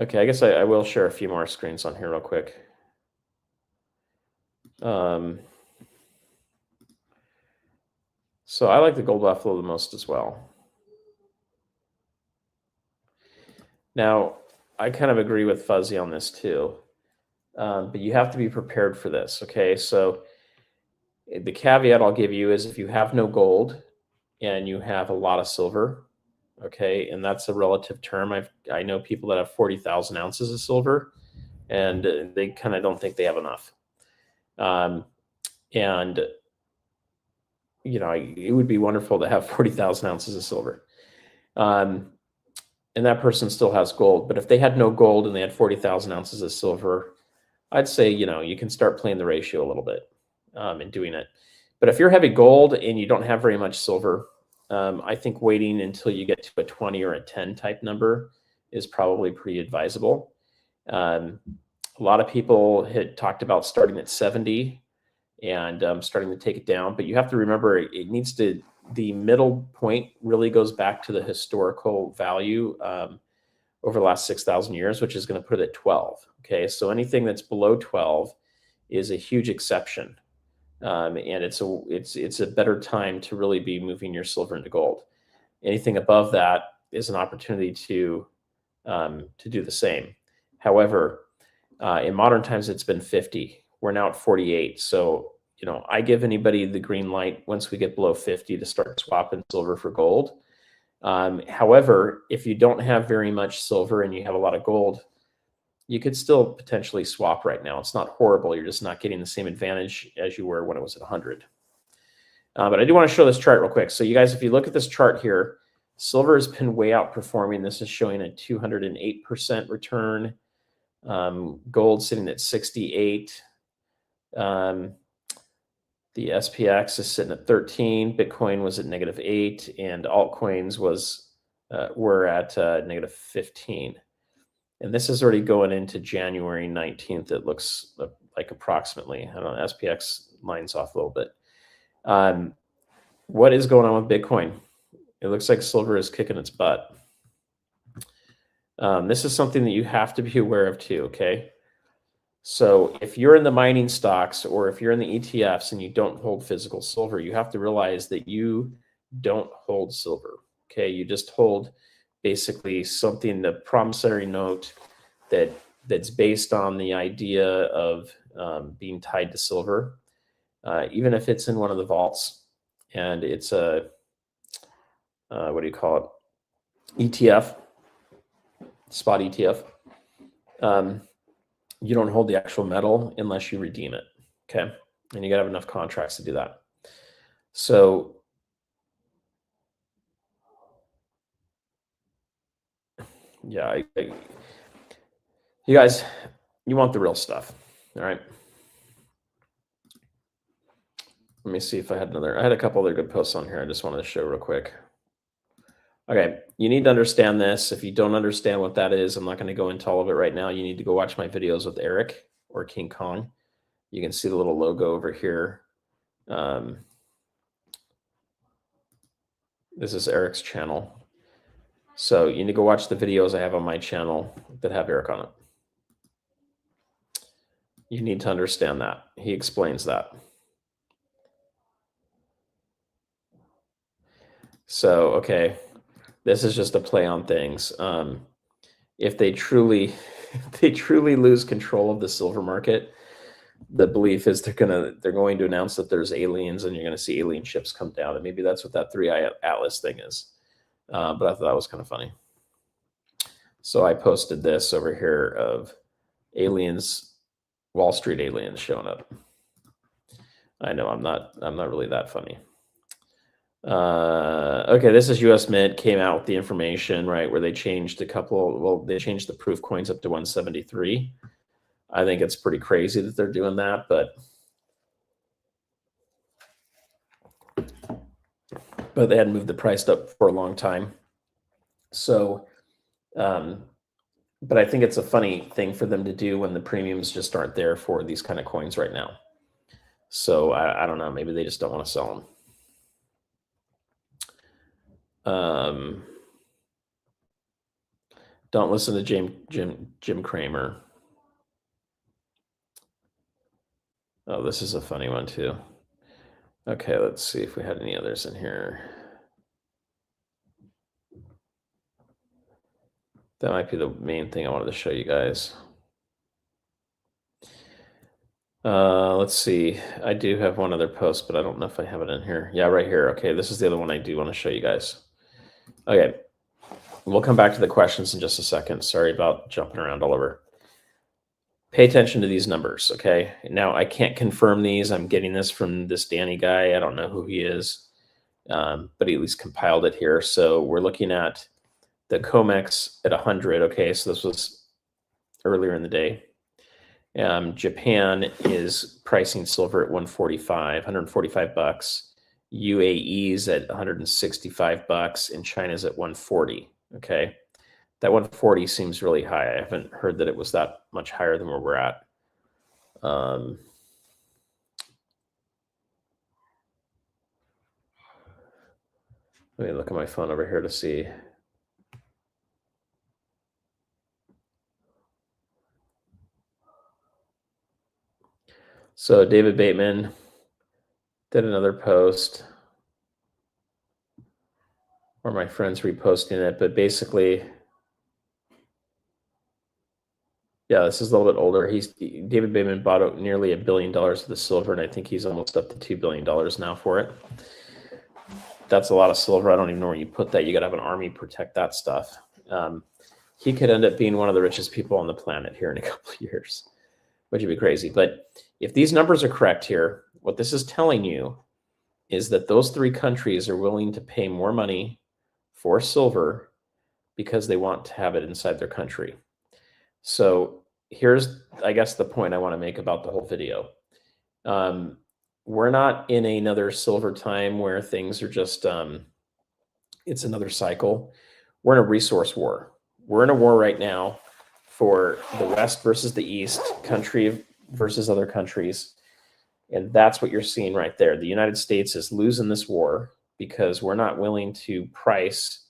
Okay, I guess I will share a few more screens on here real quick. So I like the gold buffalo the most as well. Now, I kind of agree with Fuzzy on this too, but you have to be prepared for this, okay? So the caveat I'll give you is if you have no gold and you have a lot of silver, okay, and that's a relative term. I know people that have 40,000 ounces of silver, and they kind of don't think they have enough. And it would be wonderful to have 40,000 ounces of silver. And that person still has gold. But if they had no gold and they had 40,000 ounces of silver, I'd say, you can start playing the ratio a little bit and doing it. But if you're heavy gold and you don't have very much silver, I think waiting until you get to a 20 or a 10 type number is probably pretty advisable. A lot of people had talked about starting at 70 and starting to take it down. But you have to remember, the middle point really goes back to the historical value over the last 6,000 years, which is going to put it at 12. Okay, so anything that's below 12 is a huge exception. And it's a better time to really be moving your silver into gold. Anything above that is an opportunity to do the same. However, in modern times, it's been 50. We're now at 48. So, I give anybody the green light once we get below 50 to start swapping silver for gold. However, if you don't have very much silver and you have a lot of gold, you could still potentially swap right now. It's not horrible. You're just not getting the same advantage as you were when it was at 100. But I do want to show this chart real quick. So you guys, if you look at this chart here, silver has been way outperforming. This is showing a 208% return. Gold sitting at 68. The SPX is sitting at 13. Bitcoin was at -8, and altcoins were at -15. And this is already going into January 19th. It looks like approximately. I don't know, SPX lines off a little bit. What is going on with Bitcoin? It looks like silver is kicking its butt. This is something that you have to be aware of too, okay? So if you're in the mining stocks or if you're in the ETFs and you don't hold physical silver, you have to realize that you don't hold silver, okay? You just hold basically something, the promissory note that's based on the idea of being tied to silver, even if it's in one of the vaults and it's a, what do you call it? ETF, spot ETF. You don't hold the actual metal unless you redeem it, okay? And you gotta have enough contracts to do that. So yeah, you guys, you want the real stuff, all right? Let me see if I had a couple other good posts on here I just wanted to show real quick. Okay, you need to understand this. If you don't understand what that is, I'm not gonna go into all of it right now. You need to go watch my videos with Eric or King Kong. You can see the little logo over here. This is Eric's channel. So you need to go watch the videos I have on my channel that have Eric on it. You need to understand that. He explains that. So, okay, this is just a play on things. If they truly lose control of the silver market, the belief is they're going to announce that there's aliens and you're going to see alien ships come down. And maybe that's what that 3i Atlas thing is. But I thought that was kind of funny. So I posted this over here of aliens, Wall Street aliens showing up. I know I'm not really that funny. Okay, this is US Mint came out with the information, right, where they changed they changed the proof coins up to 173. I think it's pretty crazy that they're doing that, but they hadn't moved the price up for a long time. So, but I think it's a funny thing for them to do when the premiums just aren't there for these kind of coins right now. So I don't know, maybe they just don't want to sell them. Don't listen to Jim Cramer. Oh, this is a funny one too. Okay, let's see if we had any others in here. That might be the main thing I wanted to show you guys. Let's see. I do have one other post, but I don't know if I have it in here. Yeah, right here. Okay, this is the other one I do want to show you guys. Okay, we'll come back to the questions in just a second. Sorry about jumping around all over. Pay attention to these numbers, okay? Now, I can't confirm these. I'm getting this from this Danny guy. I don't know who he is, but he at least compiled it here. So we're looking at the COMEX at 100. Okay, so this was earlier in the day. Japan is pricing silver at 145 bucks. UAE's at 165 bucks, and China's at 140. Okay, that 140 seems really high. I haven't heard that it was that much higher than where we're at. Let me look at my phone over here to see. So David Bateman did another post, or my friend's reposting it, but basically, yeah, this is a little bit older. David Bateman bought nearly $1 billion of the silver, and I think he's almost up to $2 billion now for it. That's a lot of silver. I don't even know where you put that. You got to have an army protect that stuff. He could end up being one of the richest people on the planet here in a couple of years, which would be crazy. But if these numbers are correct here, what this is telling you is that those three countries are willing to pay more money for silver because they want to have it inside their country. So here's, I guess, the point I want to make about the whole video. We're not in another silver time where things are just, it's another cycle. We're in a resource war. We're in a war right now for the West versus the East, country versus other countries. And that's what you're seeing right there. The United States is losing this war because we're not willing to price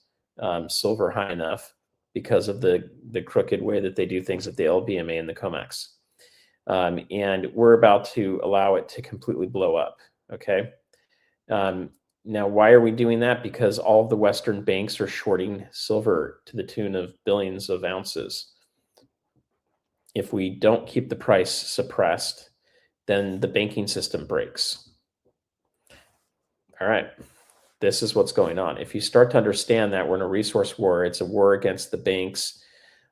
silver high enough because of the crooked way that they do things at the LBMA and the COMEX. And we're about to allow it to completely blow up, okay? Now, why are we doing that? Because all of the Western banks are shorting silver to the tune of billions of ounces. If we don't keep the price suppressed, then the banking system breaks. All right, this is what's going on. If you start to understand that we're in a resource war, it's a war against the banks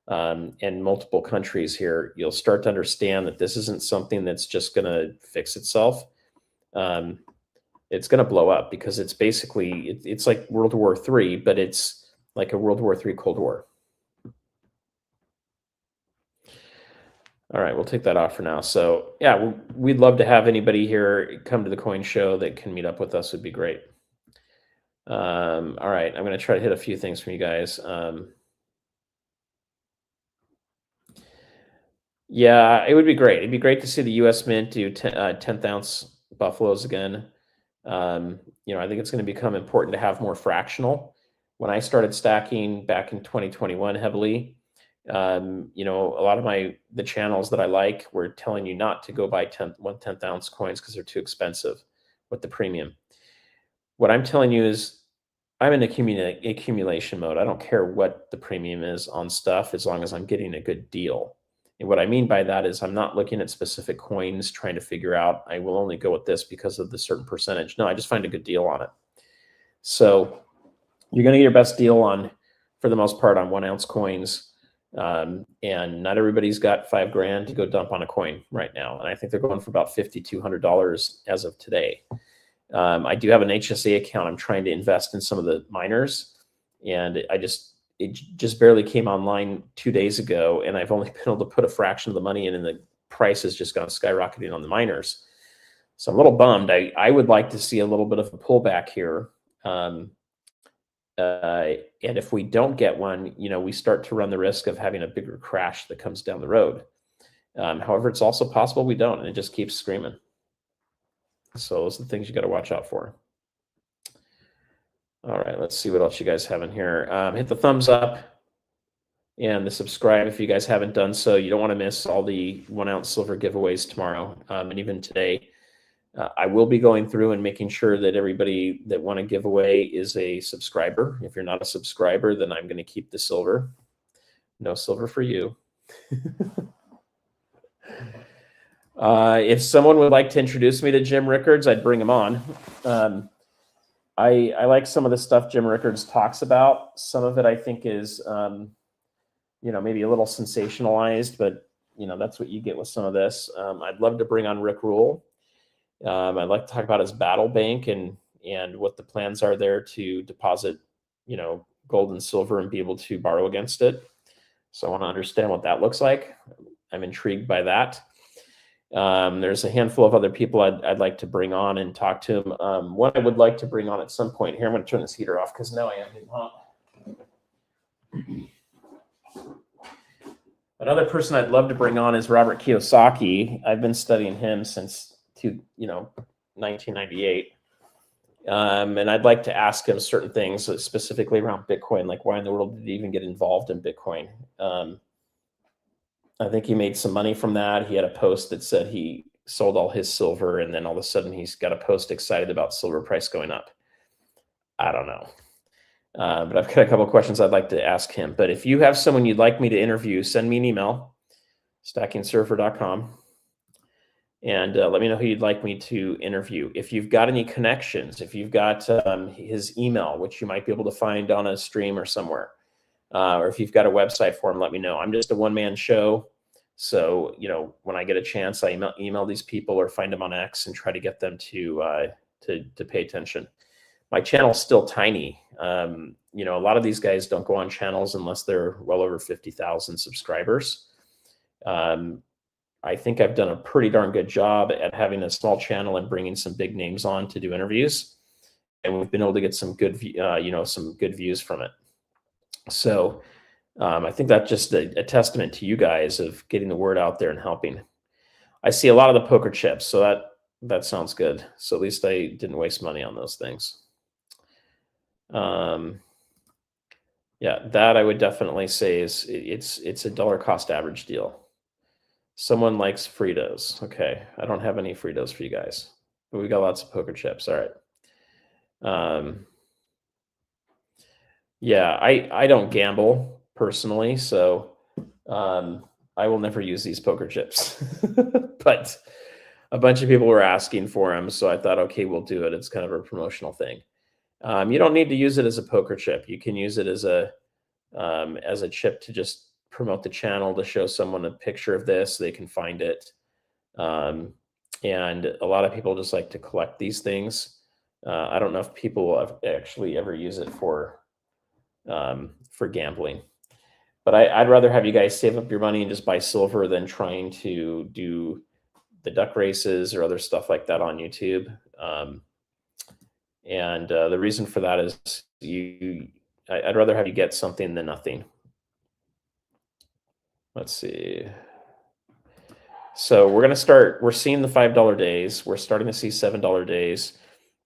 and multiple countries here, you'll start to understand that this isn't something that's just going to fix itself. It's going to blow up because it's basically, it's like World War III, but it's like a World War III Cold War. All right, we'll take that off for now. So yeah, we'd love to have anybody here come to the coin show that can meet up with us. Would be great. All right, I'm going to try to hit a few things from you guys. Yeah, it would be great. It'd be great to see the U.S. Mint do 10th ounce buffaloes again. I think it's going to become important to have more fractional. When I started stacking back in 2021 heavily, a lot of the channels that I like were telling you not to go buy 1/10 ounce coins because they're too expensive with the premium. What I'm telling you is I'm in accumulation mode. I don't care what the premium is on stuff as long as I'm getting a good deal. And what I mean by that is I'm not looking at specific coins trying to figure out, I will only go with this because of the certain percentage. No, I just find a good deal on it. So you're going to get your best deal on, for the most part, on 1 ounce coins. And not everybody's got $5 grand to go dump on a coin right now. And I think they're going for about $5,200 as of today. I do have an HSA account. I'm trying to invest in some of the miners, and it just barely came online 2 days ago, and I've only been able to put a fraction of the money in, and the price has just gone skyrocketing on the miners. So I'm a little bummed. I would like to see a little bit of a pullback here. And if we don't get one, we start to run the risk of having a bigger crash that comes down the road. However, it's also possible we don't, and it just keeps screaming. So those are the things you got to watch out for. All right, let's see what else you guys have in here. Hit the thumbs up and the subscribe if you guys haven't done so. You don't want to miss all the 1 ounce silver giveaways tomorrow and even today. I will be going through and making sure that everybody that want to give away is a subscriber. If you're not a subscriber, then I'm going to keep the silver. No silver for you. If someone would like to introduce me to Jim Rickards, I'd bring him on. I like some of the stuff Jim Rickards talks about. Some of it I think is, maybe a little sensationalized, but that's what you get with some of this. I'd love to bring on Rick Rule. I'd like to talk about his battle bank and what the plans are there to deposit, gold and silver and be able to borrow against it. So I want to understand what that looks like. I'm intrigued by that. There's a handful of other people I'd like to bring on and talk to them. What I would like to bring on at some point here, I'm going to turn this heater off because now I am getting hot. Another person I'd love to bring on is Robert Kiyosaki. I've been studying him since 1998. And I'd like to ask him certain things specifically around Bitcoin, like why in the world did he even get involved in Bitcoin? I think he made some money from that. He had a post that said he sold all his silver, and then all of a sudden he's got a post excited about silver price going up. I don't know. But I've got a couple of questions I'd like to ask him. But if you have someone you'd like me to interview, send me an email, StackingSurfer.com, and let me know who you'd like me to interview. If you've got any connections, if you've got his email, which you might be able to find on a stream or somewhere, or if you've got a website for him, let me know. I'm just a one-man show. So, when I get a chance, I email these people or find them on X and try to get them to pay attention. My channel's still tiny. A lot of these guys don't go on channels unless they're well over 50,000 subscribers. I think I've done a pretty darn good job at having a small channel and bringing some big names on to do interviews. And we've been able to get some good, some good views from it. So I think that's just a testament to you guys of getting the word out there and helping. I see a lot of the poker chips, so that sounds good. So at least I didn't waste money on those things. Yeah, that I would definitely say is it's a dollar cost average deal. Someone likes Fritos. Okay, I don't have any Fritos for you guys, but we got lots of poker chips. All right. Yeah, I don't gamble personally, so I will never use these poker chips. But a bunch of people were asking for them, so I thought, okay, we'll do it. It's kind of a promotional thing. You don't need to use it as a poker chip. You can use it as a chip to just promote the channel, to show someone a picture of this, so they can find it. And a lot of people just like to collect these things. I don't know if people will actually ever use it for gambling. But I'd rather have you guys save up your money and just buy silver than trying to do the duck races or other stuff like that on YouTube. And the reason for that is I'd rather have you get something than nothing. Let's see. So we're seeing the $5 days. We're starting to see $7 days.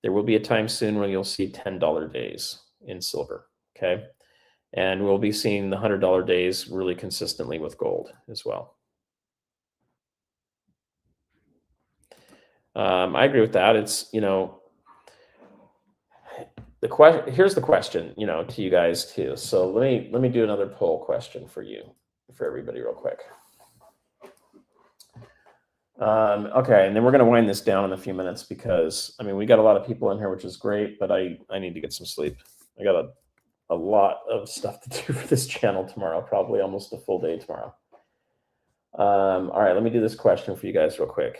There will be a time soon when you'll see $10 days in silver. Okay. And we'll be seeing the $100 days really consistently with gold as well. I agree with that. It's, here's the question, to you guys too. So let me do another poll question for everybody real quick. Okay, and then we're going to wind this down in a few minutes because we got a lot of people in here, which is great, but I need to get some sleep. I got a lot of stuff to do for this channel tomorrow, probably almost a full day tomorrow. All right, let me do this question for you guys real quick.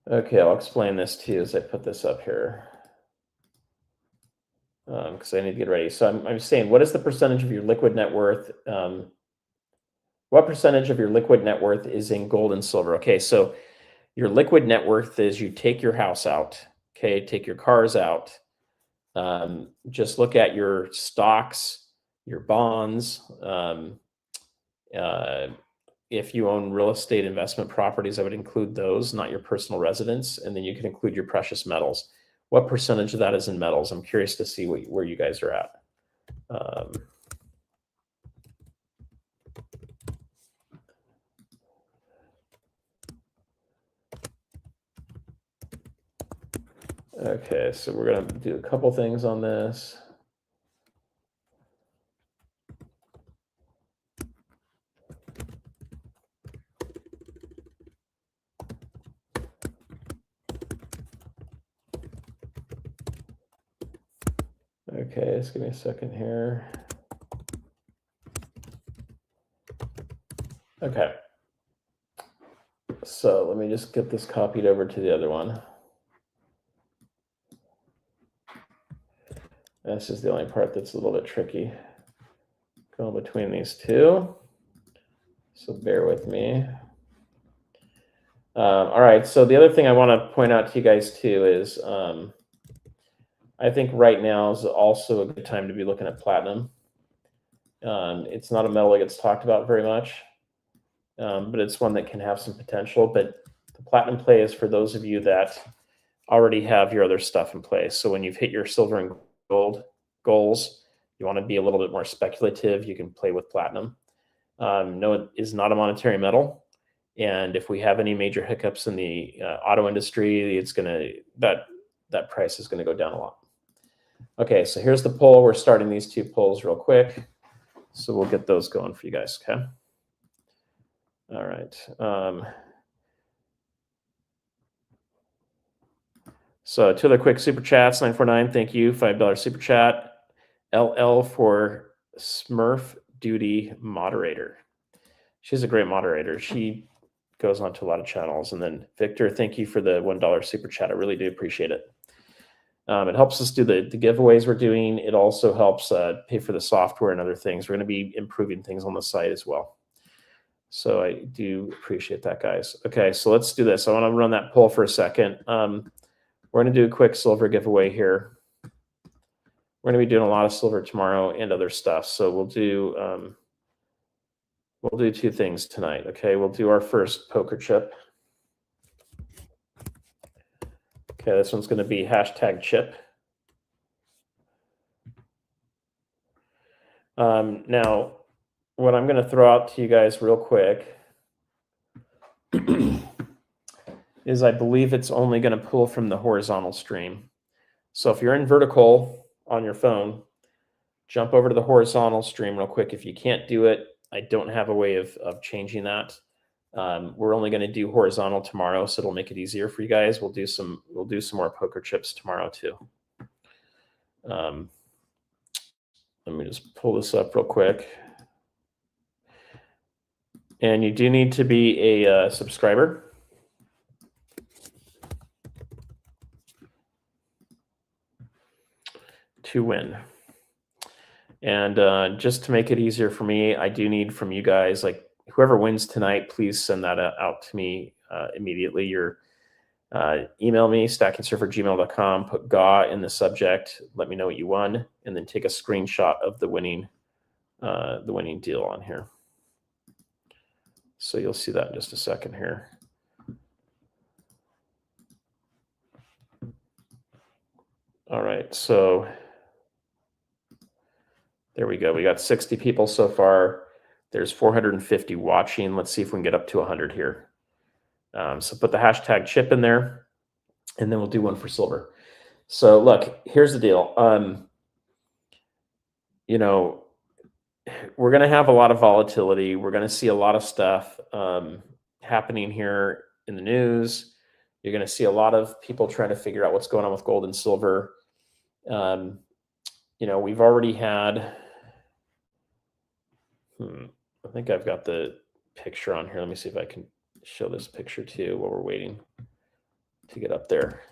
Okay, I'll explain this to you as I put this up here. Because I need to get ready. So I'm saying, what is the percentage of your liquid net worth? What percentage of your liquid net worth is in gold and silver? Okay, so your liquid net worth is you take your house out, okay, take your cars out. Just look at your stocks, your bonds. If you own real estate investment properties, I would include those, not your personal residence. And then you can include your precious metals. What percentage of that is in metals? I'm curious to see where you guys are at. Okay, so we're going to do a couple things on this. Okay, just give me a second here. Okay. So let me just get this copied over to the other one. This is the only part that's a little bit tricky. Going between these two. So bear with me. All right, so the other thing I want to point out to you guys too is I think right now is also a good time to be looking at platinum. It's not a metal that gets talked about very much, but it's one that can have some potential. But the platinum play is for those of you that already have your other stuff in place. So when you've hit your silver and gold goals, you want to be a little bit more speculative, you can play with platinum. No, it is not a monetary metal. And if we have any major hiccups in the auto industry, that price is going to go down a lot. Okay, so here's the poll. We're starting these two polls real quick. So we'll get those going for you guys, okay? All right. So two other quick super chats, 949, thank you, $5 super chat. LL for Smurf Duty Moderator. She's a great moderator. She goes on to a lot of channels. And then Victor, thank you for the $1 super chat. I really do appreciate it. It helps us do the giveaways we're doing. It also helps pay for the software and other things. We're going to be improving things on the site as well. So I do appreciate that, guys. Okay, so let's do this. I want to run that poll for a second. We're going to do a quick silver giveaway here. We're going to be doing a lot of silver tomorrow and other stuff. So we'll do 2 things tonight. Okay, we'll do our first poker chip. Okay, this one's going to be #chip. Now, what I'm going to throw out to you guys real quick is I believe it's only going to pull from the horizontal stream. So if you're in vertical on your phone, jump over to the horizontal stream real quick. If you can't do it, I don't have a way of changing that. We're only going to do horizontal tomorrow, so it'll make it easier for you guys. We'll do some more poker chips tomorrow too. Let me just pull this up real quick. And you do need to be a subscriber. To win. And just to make it easier for me, I do need from you guys, like whoever wins tonight, please send that out to me immediately. Email me, StackingSurfer@gmail.com, put GA in the subject, let me know what you won, and then take a screenshot of the winning deal on here. So you'll see that in just a second here. All right, so there we go. We got 60 people so far. There's 450 watching. Let's see if we can get up to 100 here. So put the #chip in there, and then we'll do one for silver. So look, here's the deal. We're going to have a lot of volatility. We're going to see a lot of stuff happening here in the news. You're going to see a lot of people trying to figure out what's going on with gold and silver. We've already had, I think I've got the picture on here. Let me see if I can show this picture too while we're waiting to get up there.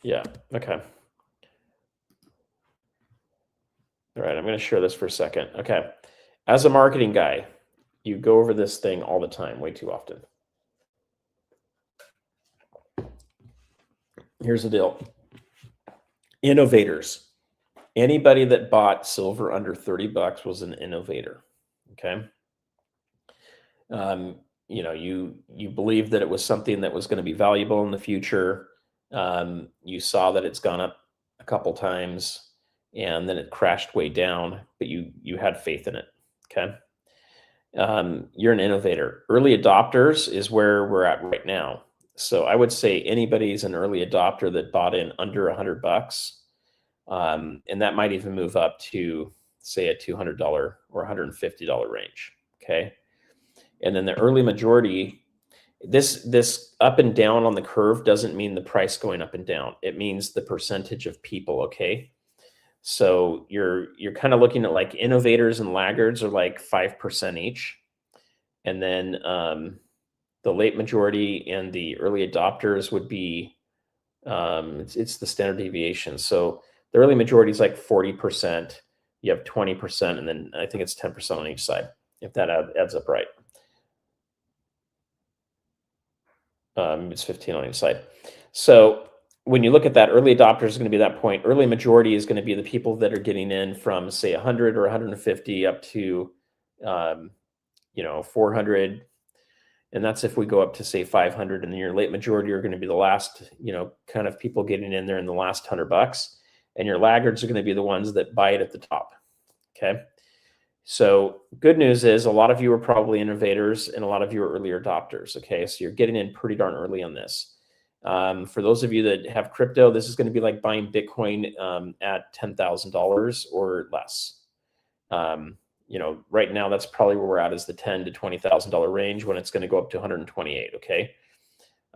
Yeah, okay. All right, I'm going to share this for a second. Okay, as a marketing guy, you go over this thing all the time, way too often. Here's the deal. Innovators. Anybody that bought silver under 30 bucks was an innovator. Okay. You believe that it was something that was going to be valuable in the future. You saw that it's gone up a couple times and then it crashed way down, but you had faith in it. Okay. You're an innovator. Early adopters is where we're at right now. So I would say anybody's an early adopter that bought in under 100 bucks. And that might even move up to, say, a $200 or $150 range. Okay. And then the early majority, this up and down on the curve doesn't mean the price going up and down. It means the percentage of people. Okay. So you're kind of looking at like innovators and laggards are like 5% each. And then the late majority and the early adopters would be, it's the standard deviation. So the early majority is like 40%. You have 20%, and then I think it's 10% on each side, if that adds up right. It's 15 on each side. So when you look at that, early adopters is going to be that point. Early majority is going to be the people that are getting in from, say, 100 or 150 up to, 400. And that's if we go up to, say, 500. And then your late majority are going to be the last, kind of people getting in there in the last 100 bucks. And your laggards are going to be the ones that buy it at the top. Okay. So good news is a lot of you are probably innovators and a lot of you are early adopters. Okay. So you're getting in pretty darn early on this. For those of you that have crypto, this is going to be like buying Bitcoin at $10,000 or less. Right now that's probably where we're at, is the $10,000 to $20,000 range, when it's going to go up to 128. Okay.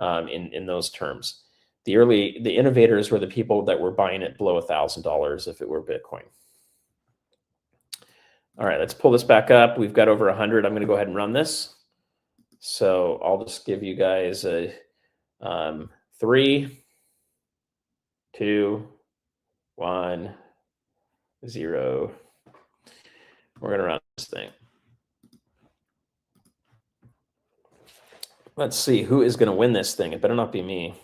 In those terms, the innovators were the people that were buying it below $1,000 if it were Bitcoin. All right, let's pull this back up. We've got over 100. I'm going to go ahead and run this. So I'll just give you guys a 3, 2, 1, 0. We're going to run this thing. Let's see who is going to win this thing. It better not be me.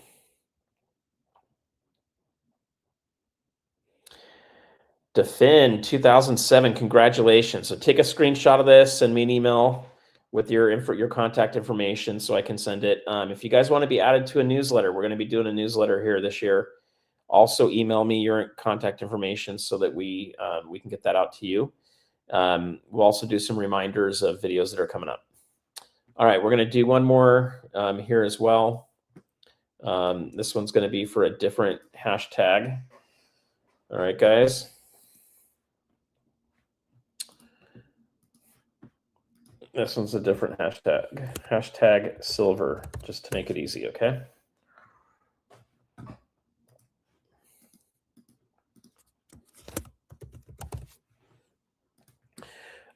Defin 2007. Congratulations. So take a screenshot of this, send me an email with your contact information so I can send it. If you guys want to be added to a newsletter, we're going to be doing a newsletter here this year. Also email me your contact information so that we can get that out to you. We'll also do some reminders of videos that are coming up. All right, we're going to do one more here as well. This one's going to be for a different hashtag. All right, guys. This one's a different hashtag. Hashtag silver, just to make it easy, okay?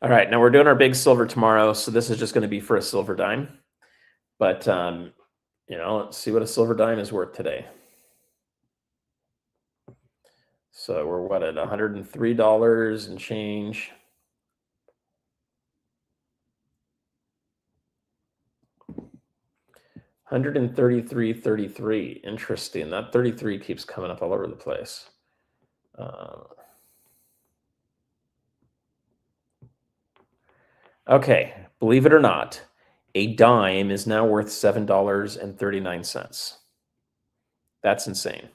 All right, now we're doing our big silver tomorrow, so this is just going to be for a silver dime. But, let's see what a silver dime is worth today. So we're what, at $103 and change. $133.33. Interesting. That 33 keeps coming up all over the place. Okay, believe it or not, a dime is now worth $7.39. That's insane.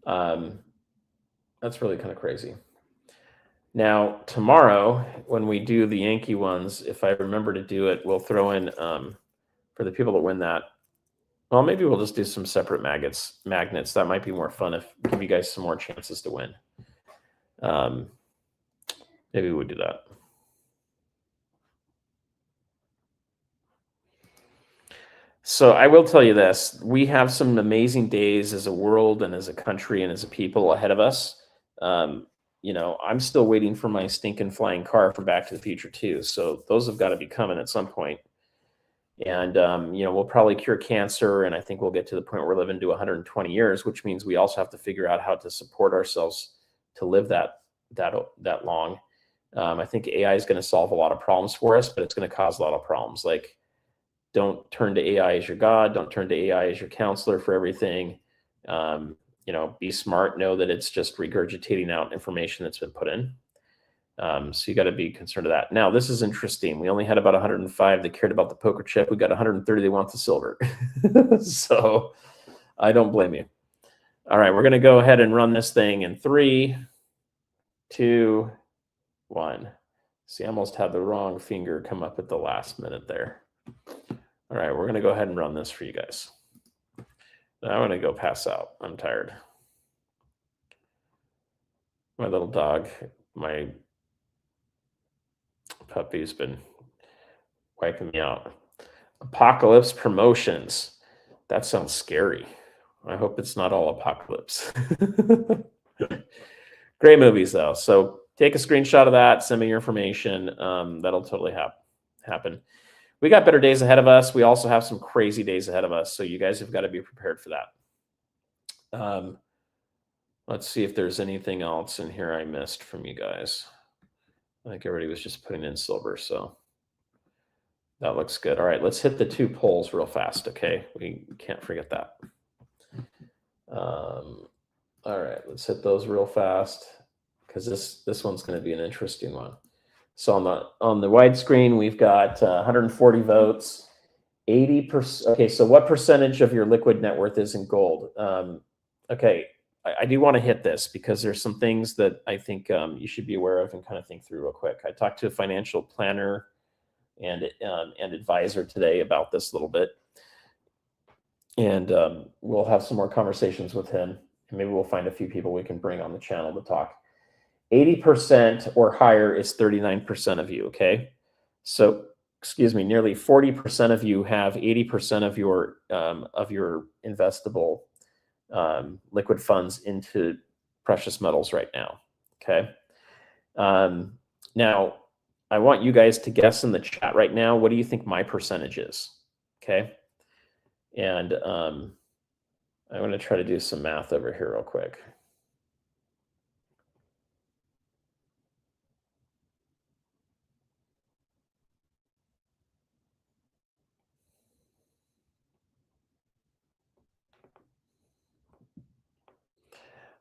That's really kind of crazy. Now, tomorrow, when we do the Yankee ones, if I remember to do it, we'll throw in, for the people that win that, well, maybe we'll just do some separate magnets. That might be more fun if give you guys some more chances to win. Maybe we'll do that. So I will tell you this, we have some amazing days as a world and as a country and as a people ahead of us. I'm still waiting for my stinking flying car from Back to the Future too. So those have got to be coming at some point. And, we'll probably cure cancer. And I think we'll get to the point where we're living to 120 years, which means we also have to figure out how to support ourselves to live that long. I think AI is going to solve a lot of problems for us, but it's going to cause a lot of problems. Like, don't turn to AI as your God. Don't turn to AI as your counselor for everything. Be smart. Know that it's just regurgitating out information that's been put in. So you got to be concerned of that. Now, this is interesting. We only had about 105 that cared about the poker chip. We got 130 that want the silver. So I don't blame you. All right, we're going to go ahead and run this thing in 3, 2, 1. See, I almost had the wrong finger come up at the last minute there. All right, we're going to go ahead and run this for you guys. Now I'm going to go pass out. I'm tired. My little dog, my puppy's been wiping me out. Apocalypse promotions. That sounds scary. I hope it's not all apocalypse. Great movies, though. So take a screenshot of that. Send me your information. That'll totally happen. We got better days ahead of us. We also have some crazy days ahead of us. So you guys have got to be prepared for that. Let's see if there's anything else in here I missed from you guys. I think everybody was just putting in silver, so that looks good. All right, let's hit the 2 polls real fast, okay? We can't forget that. All right, let's hit those real fast because this one's going to be an interesting one. So on the widescreen, we've got 140 votes, 80%. Okay, so what percentage of your liquid net worth is in gold? Okay, I do want to hit this because there's some things that I think you should be aware of and kind of think through real quick. I talked to a financial planner and advisor today about this a little bit, and we'll have some more conversations with him, and maybe we'll find a few people we can bring on the channel to talk. 80% or higher is 39% of you, okay? So, excuse me, nearly 40% of you have 80% of your investable liquid funds into precious metals right now, okay? Now, I want you guys to guess in the chat right now, what do you think my percentage is, okay? And I'm going to try to do some math over here real quick.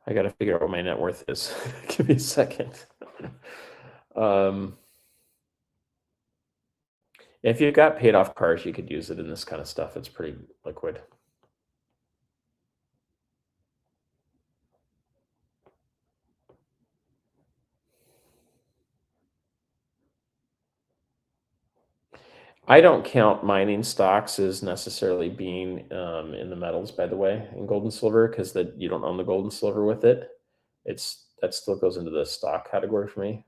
I got to figure out what my net worth is. Give me a second. If you've got paid off cars, you could use it in this kind of stuff. It's pretty liquid. I don't count mining stocks as necessarily being in the metals, by the way, in gold and silver, because that you don't own the gold and silver with it. That still goes into the stock category for me.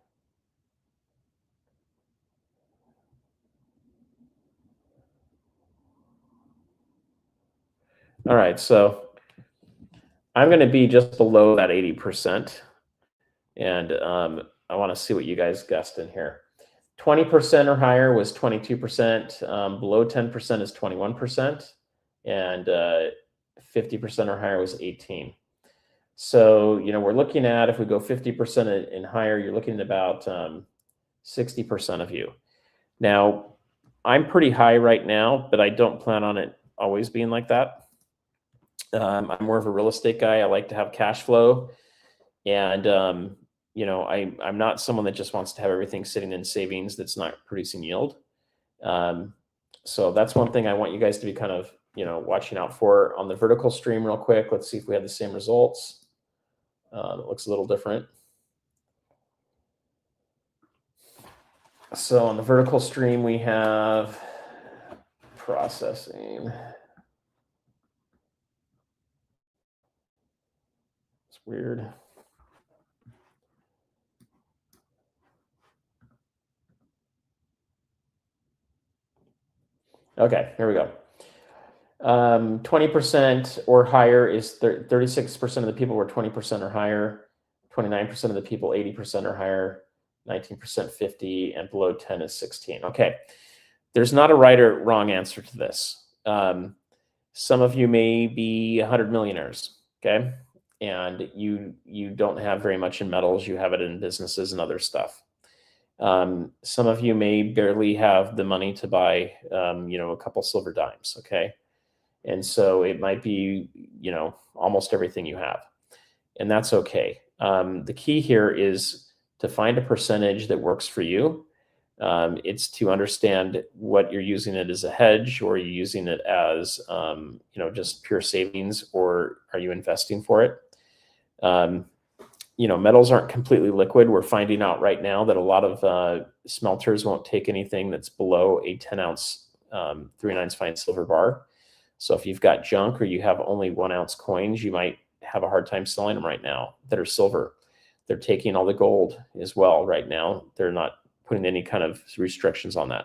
All right, so I'm going to be just below that 80%, and I want to see what you guys guessed in here. 20% or higher was 22%. Below 10% is 21%, and 50% or higher was 18%. So, we're looking at, if we go 50% and higher, you're looking at about 60% of you. Now, I'm pretty high right now, but I don't plan on it always being like that. I'm more of a real estate guy. I like to have cash flow, and I'm not someone that just wants to have everything sitting in savings that's not producing yield. So that's one thing I want you guys to be kind of watching out for. On the vertical stream, real quick, let's see if we have the same results. It looks a little different. So on the vertical stream, we have processing. It's weird. Okay, here we go. 20% or higher is 36% of the people were 20% or higher, 29% of the people 80% or higher, 19% 50, and below 10 is 16. Okay, there's not a right or wrong answer to this. Some of you may be 100 millionaires, okay? And you don't have very much in metals, you have it in businesses and other stuff. Some of you may barely have the money to buy, a couple silver dimes, okay? And so it might be, almost everything you have, and that's okay. The key here is to find a percentage that works for you. It's to understand what you're using it as a hedge, or are you using it as, just pure savings, or are you investing for it? Metals aren't completely liquid. We're finding out right now that a lot of smelters won't take anything that's below a 10-ounce 3/9 fine silver bar. So if you've got junk or you have only 1-ounce coins, you might have a hard time selling them right now that are silver. They're taking all the gold as well right now. They're not putting any kind of restrictions on that.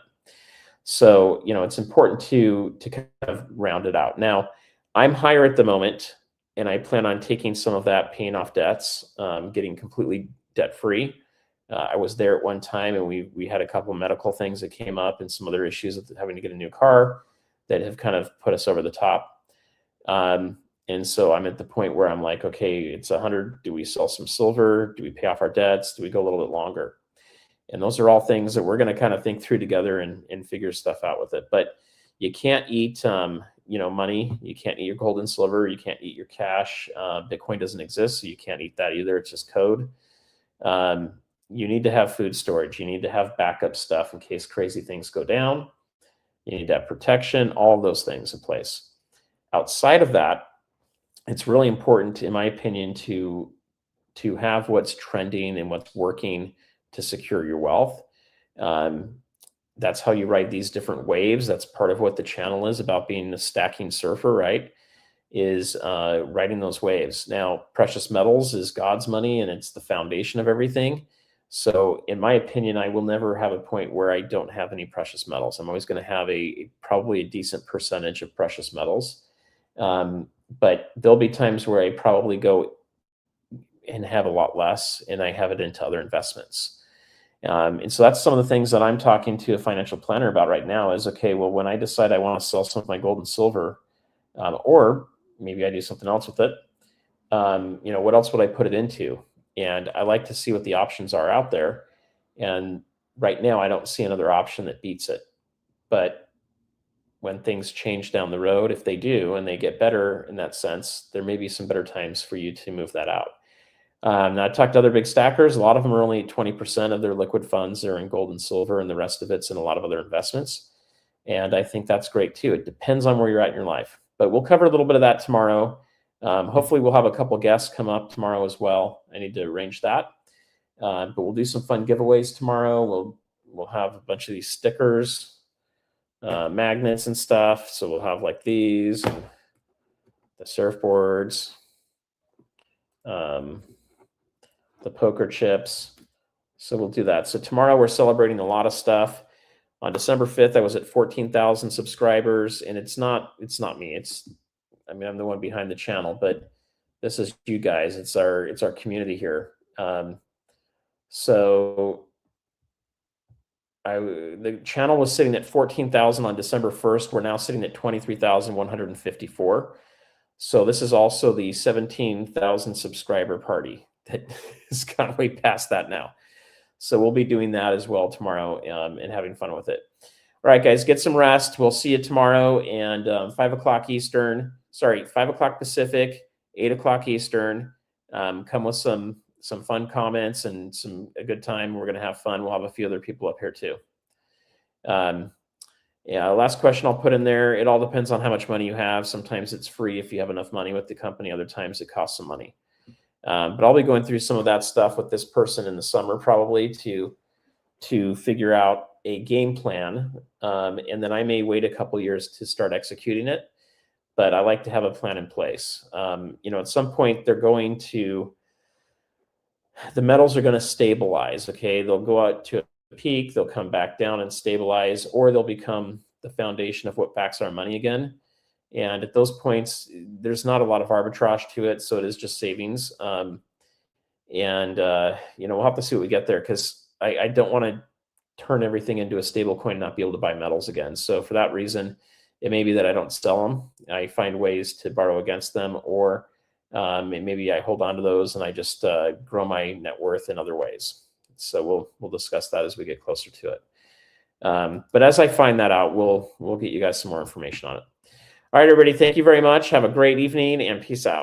So, it's important to kind of round it out. Now, I'm higher at the moment, and I plan on taking some of that, paying off debts, getting completely debt-free. I was there at one time, and we had a couple of medical things that came up and some other issues of having to get a new car that have kind of put us over the top. And so I'm at the point where I'm like, okay, it's 100. Do we sell some silver? Do we pay off our debts? Do we go a little bit longer? And those are all things that we're going to kind of think through together and figure stuff out with it. But you can't eat, money. You can't eat your gold and silver. You can't eat your cash. Bitcoin doesn't exist, so you can't eat that either. It's just code. You need to have food storage. You need to have backup stuff in case crazy things go down. You need to have protection, all of those things in place. Outside of that, it's really important, in my opinion, to have what's trending and what's working to secure your wealth. That's how you ride these different waves. That's part of what the channel is about, being a stacking surfer, right? Is riding those waves. Now, precious metals is God's money, and it's the foundation of everything. So in my opinion, I will never have a point where I don't have any precious metals. I'm always going to have probably a decent percentage of precious metals. But there'll be times where I probably go and have a lot less, and I have it into other investments. And so that's some of the things that I'm talking to a financial planner about right now is, okay, well, when I decide I want to sell some of my gold and silver, or maybe I do something else with it, what else would I put it into? And I like to see what the options are out there. And right now, I don't see another option that beats it. But when things change down the road, if they do, and they get better in that sense, there may be some better times for you to move that out. Now I talked to other big stackers. A lot of them are only 20% of their liquid funds are in gold and silver, and the rest of it's in a lot of other investments. And I think that's great too. It depends on where you're at in your life. But we'll cover a little bit of that tomorrow. Hopefully we'll have a couple guests come up tomorrow as well. I need to arrange that. But we'll do some fun giveaways tomorrow. We'll have a bunch of these stickers, magnets and stuff. So we'll have like these, and the surfboards, the poker chips. So we'll do that. So tomorrow we're celebrating a lot of stuff. On December 5th, I was at 14,000 subscribers, and it's not me. I'm the one behind the channel, but this is you guys. It's our community here. So the channel was sitting at 14,000 on December 1st. We're now sitting at 23,154. So this is also the 17,000 subscriber party that has gone way past that now. So we'll be doing that as well tomorrow and having fun with it. All right, guys, get some rest. We'll see you tomorrow, and 5 o'clock Eastern. Sorry, 5 o'clock Pacific, 8 o'clock Eastern. Come with some fun comments and a good time. We're going to have fun. We'll have a few other people up here too. Yeah, last question I'll put in there. It all depends on how much money you have. Sometimes it's free if you have enough money with the company. Other times it costs some money. But I'll be going through some of that stuff with this person in the summer probably to figure out a game plan. And then I may wait a couple years to start executing it. But I like to have a plan in place. At some point the metals are going to stabilize. Okay, they'll go out to a peak, they'll come back down and stabilize, or they'll become the foundation of what backs our money again. And at those points, there's not a lot of arbitrage to it, so it is just savings. We'll have to see what we get there, because I don't want to turn everything into a stable coin and not be able to buy metals again. So for that reason, it may be that I don't sell them. I find ways to borrow against them, or maybe I hold on to those and I just grow my net worth in other ways. So we'll discuss that as we get closer to it. But as I find that out, we'll get you guys some more information on it. All right, everybody, thank you very much. Have a great evening, and peace out.